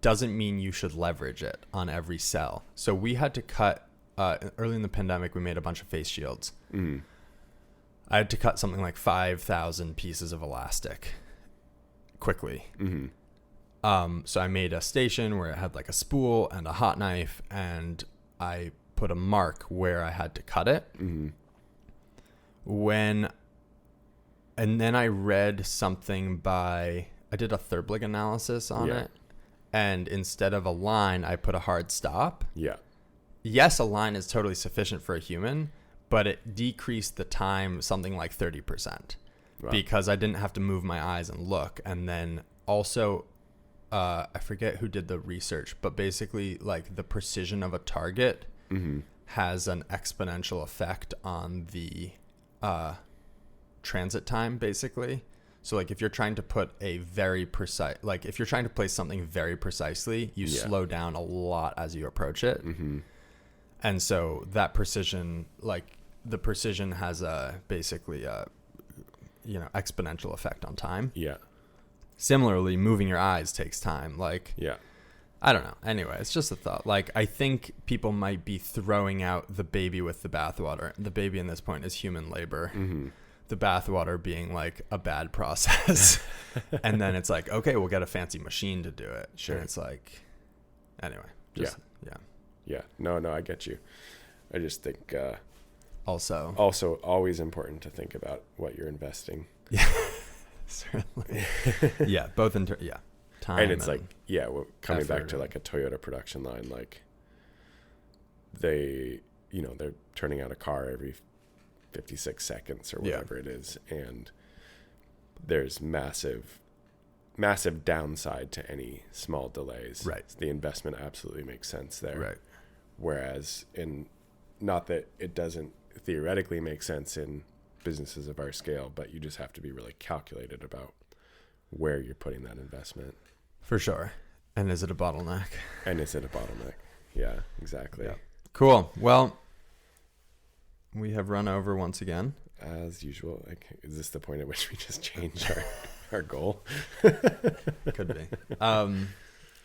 doesn't mean you should leverage it on every cell. So we had to cut early in the pandemic. We made a bunch of face shields. I had to cut something like 5,000 pieces of elastic quickly. So I made a station where it had like a spool and a hot knife, and I put a mark where I had to cut it. And then I read something I did a Thurblick analysis on it, and instead of a line, I put a hard stop. Yes, a line is totally sufficient for a human, but it decreased the time something like 30%. Because I didn't have to move my eyes and look. And then also, I forget who did the research, but basically like the precision of a target has an exponential effect on the transit time, basically. So like if you're trying to put a very precise, like if you're trying to place something very precisely, you slow down a lot as you approach it. And so that precision, like the precision has basically a, you know, exponential effect on time. Similarly, moving your eyes takes time. Like, I don't know. Anyway, it's just a thought. Like, I think people might be throwing out the baby with the bathwater. The baby in this point is human labor. The bathwater being like a bad process. And then it's like, okay, we'll get a fancy machine to do it. And it's like, anyway. No, I get you. I just think also always important to think about what you're investing. Certainly. Both time and it's like coming back to like a Toyota production line, like they're turning out a car every 56 seconds or whatever it is, and there's massive downside to any small delays. So the investment absolutely makes sense there. Whereas not that it doesn't theoretically make sense in businesses of our scale, but you just have to be really calculated about where you're putting that investment. For sure. And is it a bottleneck? Yeah, exactly. Cool. Well, we have run over once again. As usual. Like, is this the point at which we just change our goal? Could be.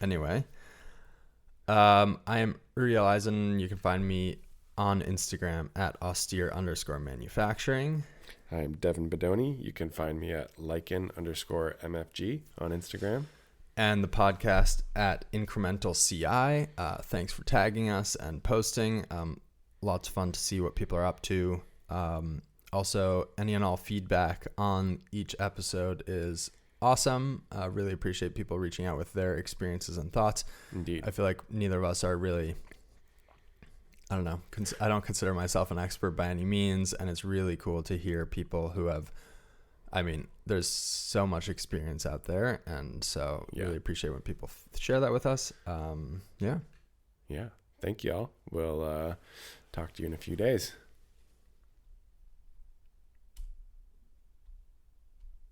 Anyway, I am Uriel Eisen. You can find me on Instagram at austere_manufacturing. I am Devin Bedoni. You can find me at lichen_MFG on Instagram. And the podcast at Incremental CI. Thanks for tagging us and posting. Lots of fun to see what people are up to. Also, any and all feedback on each episode is awesome. Really appreciate people reaching out with their experiences and thoughts. Indeed. I feel like neither of us are really, I don't know, I don't consider myself an expert by any means. And it's really cool to hear people who have, I mean, there's so much experience out there. And so really appreciate when people share that with us. Yeah. Thank y'all. We'll talk to you in a few days.